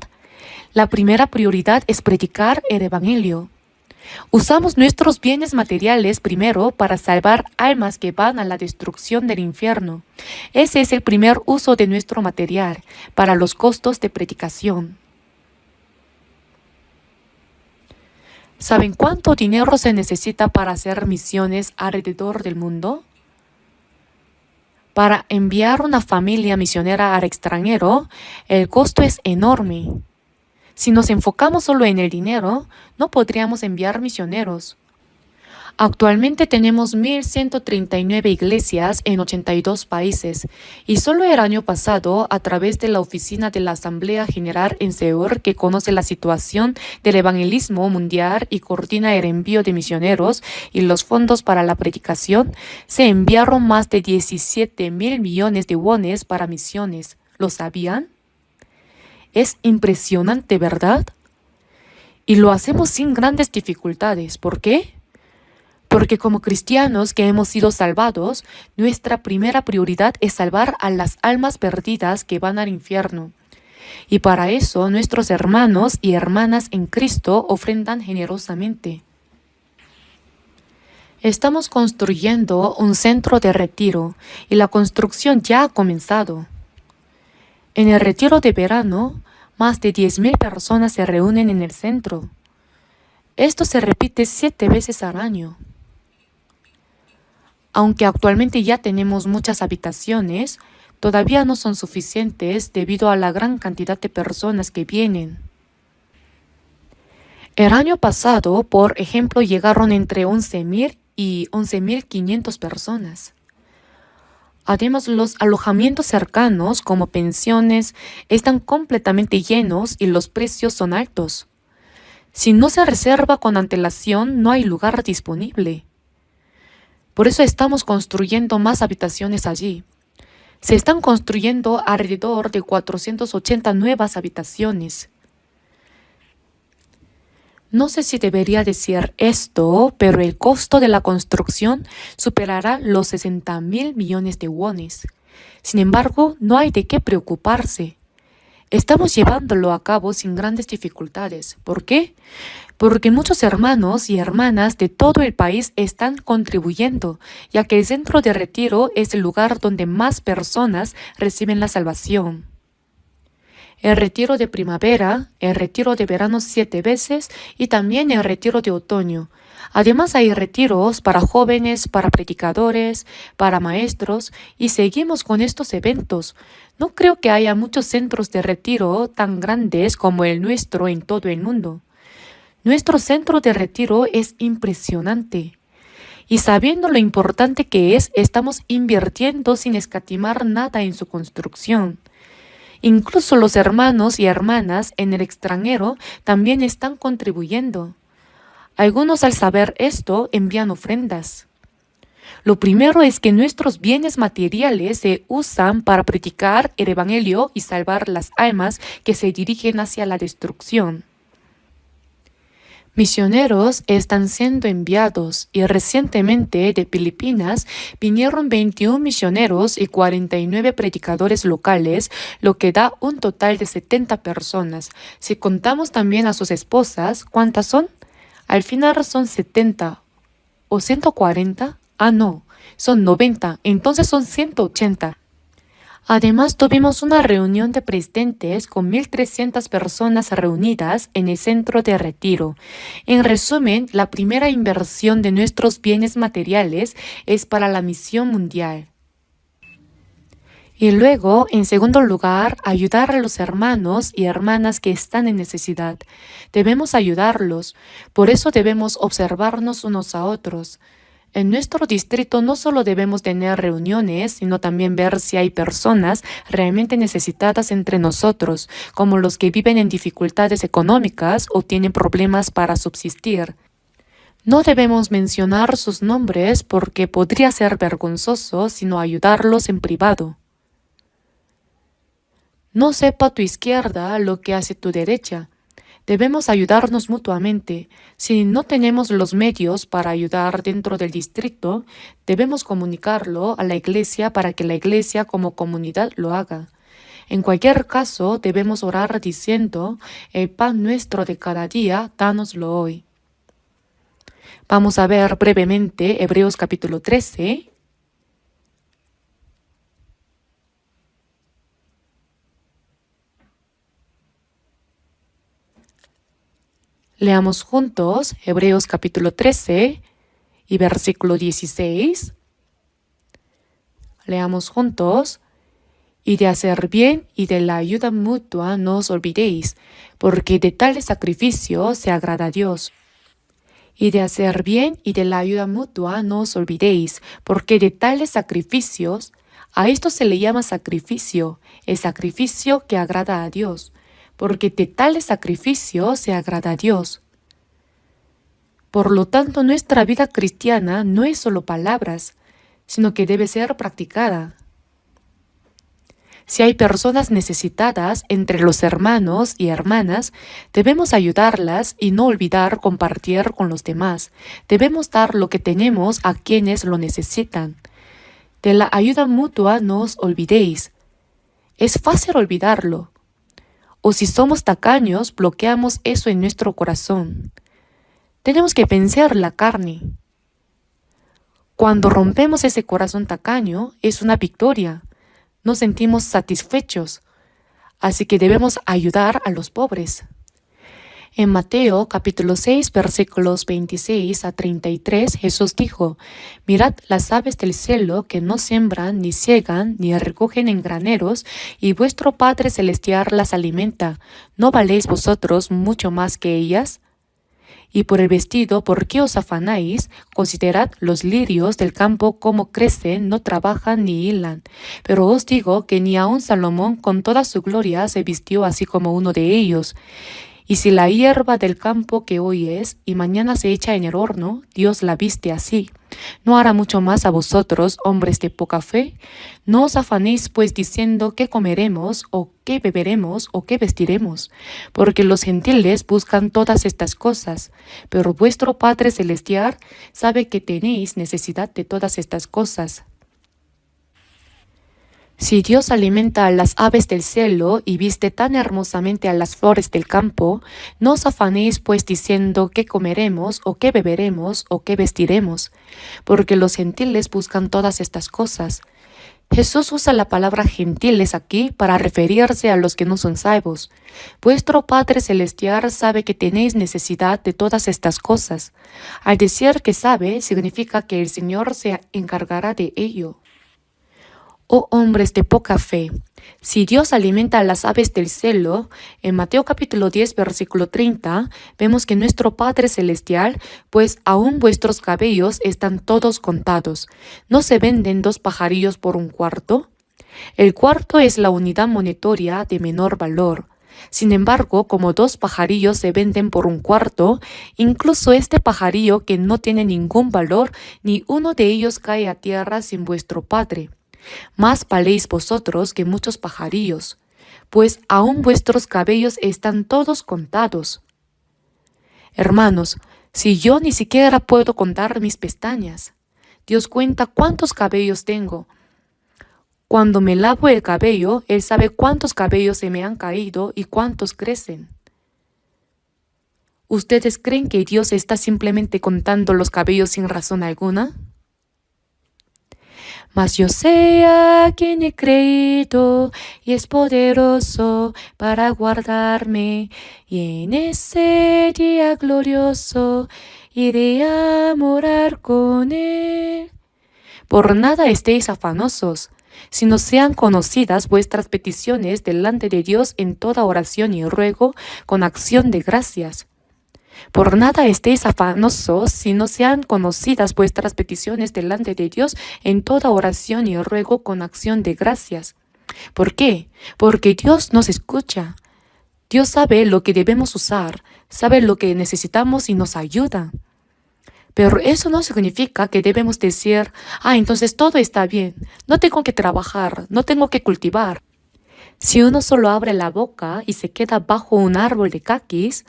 La primera prioridad es predicar el evangelio. Usamos nuestros bienes materiales primero para salvar almas que van a la destrucción del infierno. Ese es el primer uso de nuestro material para los costos de predicación. ¿Saben cuánto dinero se necesita para hacer misiones alrededor del mundo? Para enviar una familia misionera al extranjero, el costo es enorme. Si nos enfocamos solo en el dinero, no podríamos enviar misioneros. Actualmente tenemos 1.139 iglesias en 82 países y solo el año pasado, a través de la oficina de la Asamblea General en Seúl, que conoce la situación del evangelismo mundial y coordina el envío de misioneros y los fondos para la predicación, se enviaron más de 17.000 millones de wones para misiones. ¿Lo sabían? Es impresionante, ¿verdad? Y lo hacemos sin grandes dificultades. ¿Por qué? Porque como cristianos que hemos sido salvados, nuestra primera prioridad es salvar a las almas perdidas que van al infierno. Y para eso nuestros hermanos y hermanas en Cristo ofrendan generosamente. Estamos construyendo un centro de retiro y la construcción ya ha comenzado. En el retiro de verano, más de 10.000 personas se reúnen en el centro. Esto se repite 7 veces al año. Aunque actualmente ya tenemos muchas habitaciones, todavía no son suficientes debido a la gran cantidad de personas que vienen. El año pasado, por ejemplo, llegaron entre 11.000 y 11.500 personas. Además, los alojamientos cercanos, como pensiones, están completamente llenos y los precios son altos. Si no se reserva con antelación, no hay lugar disponible. Por eso estamos construyendo más habitaciones allí. Se están construyendo alrededor de 480 nuevas habitaciones. No sé si debería decir esto, pero el costo de la construcción superará los 60.000 millones de wones. Sin embargo, no hay de qué preocuparse. Estamos llevándolo a cabo sin grandes dificultades. ¿Por qué? Porque muchos hermanos y hermanas de todo el país están contribuyendo, ya que el centro de retiro es el lugar donde más personas reciben la salvación. El retiro de primavera, el retiro de verano 7 veces y también el retiro de otoño. Además hay retiros para jóvenes, para predicadores, para maestros y seguimos con estos eventos. No creo que haya muchos centros de retiro tan grandes como el nuestro en todo el mundo. Nuestro centro de retiro es impresionante. Y sabiendo lo importante que es, estamos invirtiendo sin escatimar nada en su construcción. Incluso los hermanos y hermanas en el extranjero también están contribuyendo. Algunos al saber esto envían ofrendas. Lo primero es que nuestros bienes materiales se usan para predicar el evangelio y salvar las almas que se dirigen hacia la destrucción. Misioneros están siendo enviados y recientemente de Filipinas vinieron 21 misioneros y 49 predicadores locales, lo que da un total de 70 personas. Si contamos también a sus esposas, ¿cuántas son? Al final son 70 o 140. No, son 90, entonces son 180. Además, tuvimos una reunión de presidentes con 1.300 personas reunidas en el centro de retiro. En resumen, la primera inversión de nuestros bienes materiales es para la misión mundial. Y luego, en segundo lugar, ayudar a los hermanos y hermanas que están en necesidad. Debemos ayudarlos, por eso debemos observarnos unos a otros. En nuestro distrito no solo debemos tener reuniones, sino también ver si hay personas realmente necesitadas entre nosotros, como los que viven en dificultades económicas o tienen problemas para subsistir. No debemos mencionar sus nombres porque podría ser vergonzoso, sino ayudarlos en privado. No sepa tu izquierda lo que hace tu derecha. Debemos ayudarnos mutuamente. Si no tenemos los medios para ayudar dentro del distrito, debemos comunicarlo a la iglesia para que la iglesia como comunidad lo haga. En cualquier caso, debemos orar diciendo, el pan nuestro de cada día, dánoslo hoy. Vamos a ver brevemente Hebreos capítulo 13. Leamos juntos Hebreos capítulo 13 y versículo 16. Leamos juntos. Y de hacer bien y de la ayuda mutua no os olvidéis, porque de tal sacrificio se agrada a Dios. Y de hacer bien y de la ayuda mutua no os olvidéis, porque de tales sacrificios, a esto se le llama sacrificio, el sacrificio que agrada a Dios, porque de tales sacrificio se agrada a Dios. Por lo tanto, nuestra vida cristiana no es solo palabras, sino que debe ser practicada. Si hay personas necesitadas entre los hermanos y hermanas, debemos ayudarlas y no olvidar compartir con los demás. Debemos dar lo que tenemos a quienes lo necesitan. De la ayuda mutua no os olvidéis. Es fácil olvidarlo. O si somos tacaños, bloqueamos eso en nuestro corazón. Tenemos que vencer la carne. Cuando rompemos ese corazón tacaño, es una victoria. Nos sentimos satisfechos, así que debemos ayudar a los pobres. En Mateo capítulo 6 versículos 26 a 33 Jesús dijo, mirad las aves del cielo que no siembran, ni ciegan, ni recogen en graneros, y vuestro Padre Celestial las alimenta. ¿No valéis vosotros mucho más que ellas? Y por el vestido, ¿por qué os afanáis? Considerad los lirios del campo cómo crecen, no trabajan ni hilan. Pero os digo que ni aun Salomón con toda su gloria se vistió así como uno de ellos. Y si la hierba del campo que hoy es y mañana se echa en el horno, Dios la viste así. ¿No hará mucho más a vosotros, hombres de poca fe? No os afanéis pues diciendo qué comeremos, o qué beberemos, o qué vestiremos, porque los gentiles buscan todas estas cosas, pero vuestro Padre Celestial sabe que tenéis necesidad de todas estas cosas. Si Dios alimenta a las aves del cielo y viste tan hermosamente a las flores del campo, no os afanéis pues diciendo qué comeremos, o qué beberemos, o qué vestiremos, porque los gentiles buscan todas estas cosas. Jesús usa la palabra gentiles aquí para referirse a los que no son salvos. Vuestro Padre Celestial sabe que tenéis necesidad de todas estas cosas. Al decir que sabe, significa que el Señor se encargará de ello. Oh hombres de poca fe, si Dios alimenta a las aves del cielo, en Mateo capítulo 10 versículo 30, vemos que nuestro Padre Celestial, pues aún vuestros cabellos están todos contados. ¿No se venden 2 pajarillos por un cuarto? El cuarto es la unidad monetaria de menor valor. Sin embargo, como 2 pajarillos se venden por un cuarto, incluso este pajarillo que no tiene ningún valor, ni uno de ellos cae a tierra sin vuestro Padre. Más valéis vosotros que muchos pajarillos, pues aún vuestros cabellos están todos contados. Hermanos, si yo ni siquiera puedo contar mis pestañas, Dios cuenta cuántos cabellos tengo. Cuando me lavo el cabello, Él sabe cuántos cabellos se me han caído y cuántos crecen. ¿Ustedes creen que Dios está simplemente contando los cabellos sin razón alguna? Mas yo sé a quien he creído y es poderoso para guardarme, y en ese día glorioso iré a morar con Él. Por nada estéis afanosos, sino sean conocidas vuestras peticiones delante de Dios en toda oración y ruego con acción de gracias. Por nada estéis afanosos, sino sean conocidas vuestras peticiones delante de Dios en toda oración y ruego con acción de gracias. ¿Por qué? Porque Dios nos escucha. Dios sabe lo que debemos usar, sabe lo que necesitamos y nos ayuda. Pero eso no significa que debemos decir, entonces todo está bien, no tengo que trabajar, no tengo que cultivar. Si uno solo abre la boca y se queda bajo un árbol de caquis,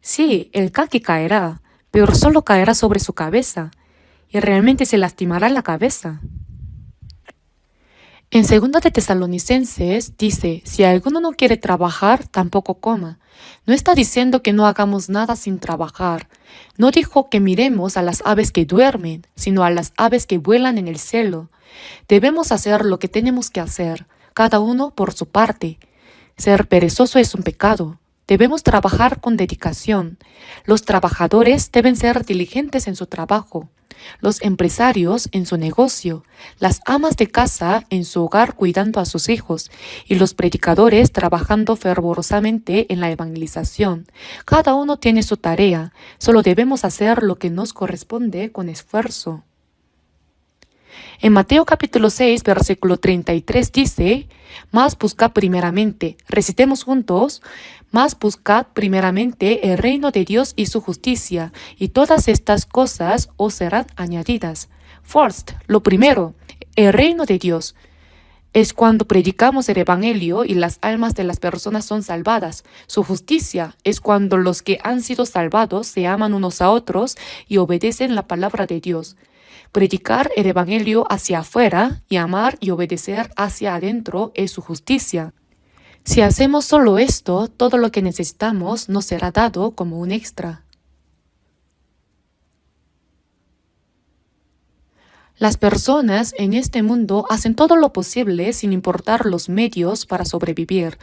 sí, el caqui caerá, pero solo caerá sobre su cabeza y realmente se lastimará la cabeza. En 2 de Tesalonicenses dice, si alguno no quiere trabajar, tampoco coma. No está diciendo que no hagamos nada sin trabajar. No dijo que miremos a las aves que duermen, sino a las aves que vuelan en el cielo. Debemos hacer lo que tenemos que hacer, cada uno por su parte. Ser perezoso es un pecado. Debemos trabajar con dedicación. Los trabajadores deben ser diligentes en su trabajo. Los empresarios en su negocio, las amas de casa en su hogar cuidando a sus hijos y los predicadores trabajando fervorosamente en la evangelización. Cada uno tiene su tarea, solo debemos hacer lo que nos corresponde con esfuerzo. En Mateo capítulo 6, versículo 33 dice, mas buscad primeramente, recitemos juntos, mas buscad primeramente el reino de Dios y su justicia, y todas estas cosas os serán añadidas. First, lo primero, el reino de Dios. Es cuando predicamos el evangelio y las almas de las personas son salvadas. Su justicia es cuando los que han sido salvados se aman unos a otros y obedecen la palabra de Dios. Predicar el evangelio hacia afuera y amar y obedecer hacia adentro es su justicia. Si hacemos solo esto, todo lo que necesitamos nos será dado como un extra. Las personas en este mundo hacen todo lo posible sin importar los medios para sobrevivir.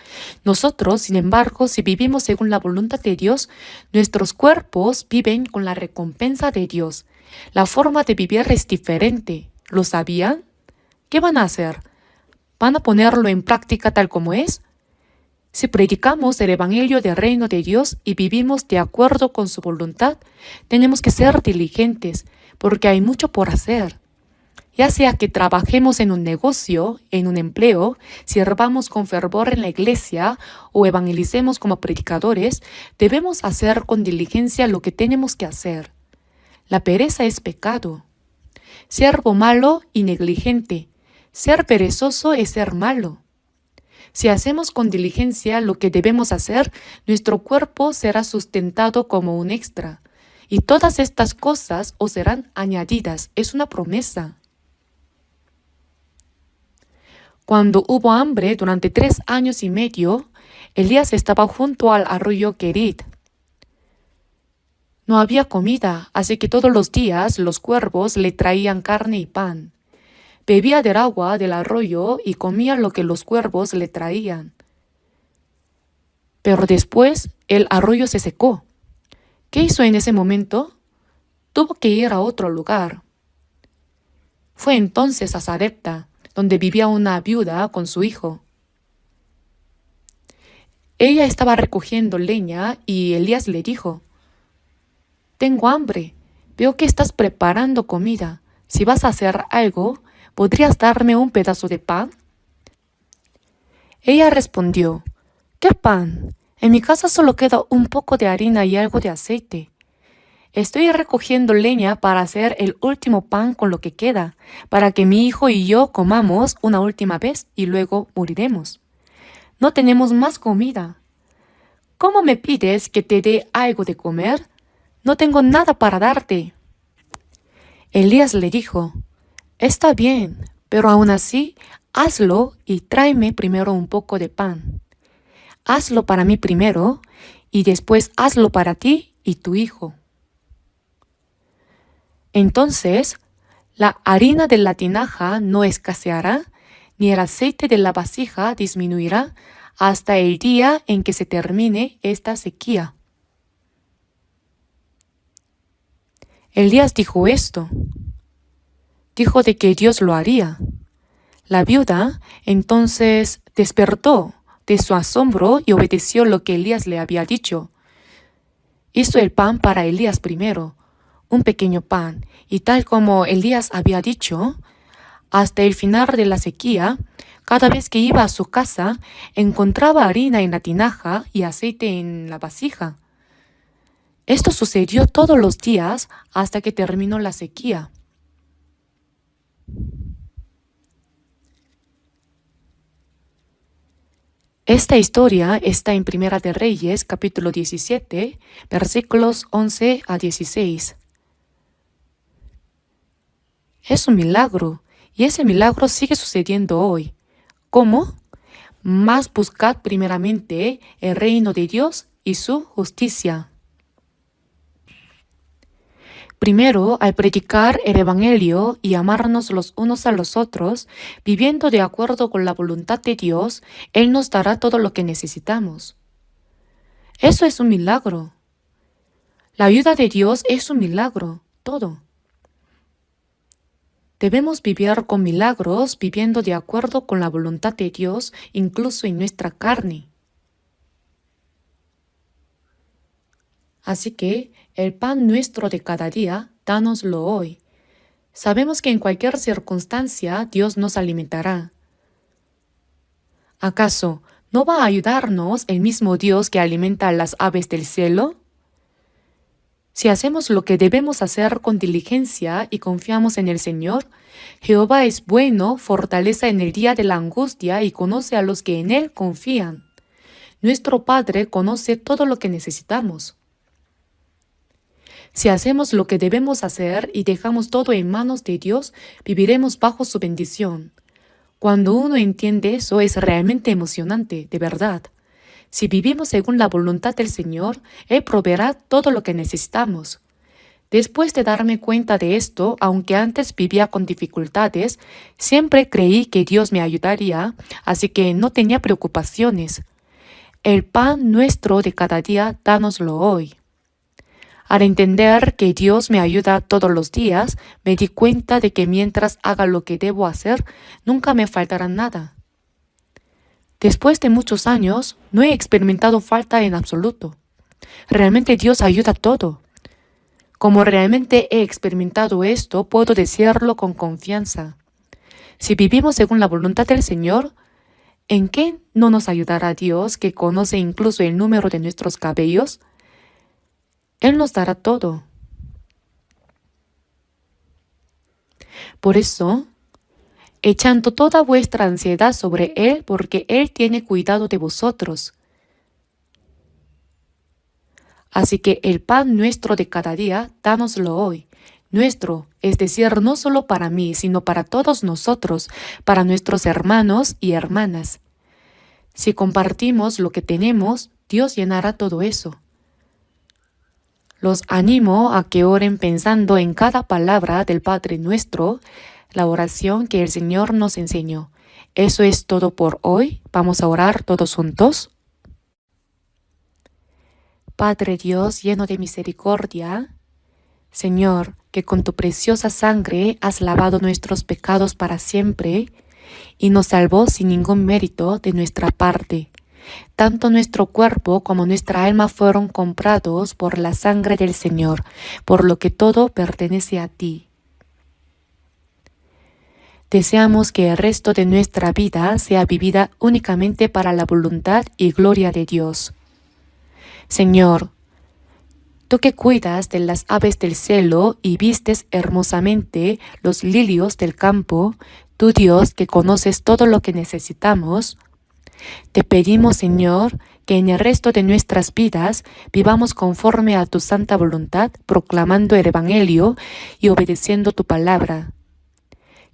Nosotros, sin embargo, si vivimos según la voluntad de Dios, nuestros cuerpos viven con la recompensa de Dios. La forma de vivir es diferente. ¿Lo sabían? ¿Qué van a hacer? ¿Van a ponerlo en práctica tal como es? Si predicamos el evangelio del reino de Dios y vivimos de acuerdo con su voluntad, tenemos que ser diligentes, porque hay mucho por hacer. Ya sea que trabajemos en un negocio, en un empleo, sirvamos con fervor en la iglesia o evangelicemos como predicadores, debemos hacer con diligencia lo que tenemos que hacer. La pereza es pecado. Siervo malo y negligente. Ser perezoso es ser malo. Si hacemos con diligencia lo que debemos hacer, nuestro cuerpo será sustentado como un extra. Y todas estas cosas os serán añadidas. Es una promesa. Cuando hubo hambre durante 3 años y medio, Elías estaba junto al arroyo Kerit. No había comida, así que todos los días los cuervos le traían carne y pan. Bebía del agua del arroyo y comía lo que los cuervos le traían. Pero después el arroyo se secó. ¿Qué hizo en ese momento? Tuvo que ir a otro lugar. Fue entonces a Sarepta, donde vivía una viuda con su hijo. Ella estaba recogiendo leña y Elías le dijo, «Tengo hambre, veo que estás preparando comida. Si vas a hacer algo, ¿podrías darme un pedazo de pan?» Ella respondió, «¿Qué pan? En mi casa solo queda un poco de harina y algo de aceite. Estoy recogiendo leña para hacer el último pan con lo que queda, para que mi hijo y yo comamos una última vez y luego moriremos. No tenemos más comida. ¿Cómo me pides que te dé algo de comer? No tengo nada para darte». Elías le dijo, «Está bien, pero aún así, hazlo y tráeme primero un poco de pan. Hazlo para mí primero y después hazlo para ti y tu hijo». Entonces, la harina de la tinaja no escaseará, ni el aceite de la vasija disminuirá hasta el día en que se termine esta sequía. Elías dijo esto. Dijo de que Dios lo haría. La viuda entonces despertó de su asombro y obedeció lo que Elías le había dicho. Hizo el pan para Elías primero, un pequeño pan, y tal como Elías había dicho, hasta el final de la sequía, cada vez que iba a su casa, encontraba harina en la tinaja y aceite en la vasija. Esto sucedió todos los días hasta que terminó la sequía. Esta historia está en Primera de Reyes, capítulo 17, versículos 11 a 16. Es un milagro, y ese milagro sigue sucediendo hoy. ¿Cómo? Más buscad primeramente el reino de Dios y su justicia. Primero, al predicar el Evangelio y amarnos los unos a los otros, viviendo de acuerdo con la voluntad de Dios, Él nos dará todo lo que necesitamos. Eso es un milagro. La ayuda de Dios es un milagro, todo. Debemos vivir con milagros, viviendo de acuerdo con la voluntad de Dios, incluso en nuestra carne. Así que, el pan nuestro de cada día, dánoslo hoy. Sabemos que en cualquier circunstancia Dios nos alimentará. ¿Acaso no va a ayudarnos el mismo Dios que alimenta a las aves del cielo? Si hacemos lo que debemos hacer con diligencia y confiamos en el Señor, Jehová es bueno, fortaleza en el día de la angustia y conoce a los que en Él confían. Nuestro Padre conoce todo lo que necesitamos. Si hacemos lo que debemos hacer y dejamos todo en manos de Dios, viviremos bajo su bendición. Cuando uno entiende eso es realmente emocionante, de verdad. Si vivimos según la voluntad del Señor, Él proveerá todo lo que necesitamos. Después de darme cuenta de esto, aunque antes vivía con dificultades, siempre creí que Dios me ayudaría, así que no tenía preocupaciones. El pan nuestro de cada día, dánoslo hoy. Al entender que Dios me ayuda todos los días, me di cuenta de que mientras haga lo que debo hacer, nunca me faltará nada. Después de muchos años, no he experimentado falta en absoluto. Realmente Dios ayuda todo. Como realmente he experimentado esto, puedo decirlo con confianza. Si vivimos según la voluntad del Señor, ¿en qué no nos ayudará Dios, que conoce incluso el número de nuestros cabellos? Él nos dará todo. Por eso, echando toda vuestra ansiedad sobre Él, porque Él tiene cuidado de vosotros. Así que el pan nuestro de cada día, dánoslo hoy. Nuestro, es decir, no solo para mí, sino para todos nosotros, para nuestros hermanos y hermanas. Si compartimos lo que tenemos, Dios llenará todo eso. Los animo a que oren pensando en cada palabra del Padre Nuestro, la oración que el Señor nos enseñó. Eso es todo por hoy. Vamos a orar todos juntos. Padre Dios, lleno de misericordia, Señor, que con tu preciosa sangre has lavado nuestros pecados para siempre y nos salvó sin ningún mérito de nuestra parte. Tanto nuestro cuerpo como nuestra alma fueron comprados por la sangre del Señor, por lo que todo pertenece a ti. Deseamos que el resto de nuestra vida sea vivida únicamente para la voluntad y gloria de Dios. Señor, tú que cuidas de las aves del cielo y vistes hermosamente los lirios del campo, tú Dios que conoces todo lo que necesitamos, te pedimos, Señor, que en el resto de nuestras vidas vivamos conforme a tu santa voluntad, proclamando el Evangelio y obedeciendo tu palabra.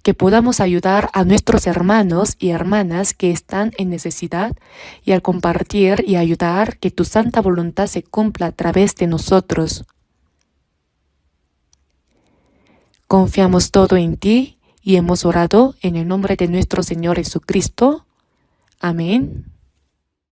Que podamos ayudar a nuestros hermanos y hermanas que están en necesidad y al compartir y ayudar que tu santa voluntad se cumpla a través de nosotros. Confiamos todo en ti y hemos orado en el nombre de nuestro Señor Jesucristo. Amén.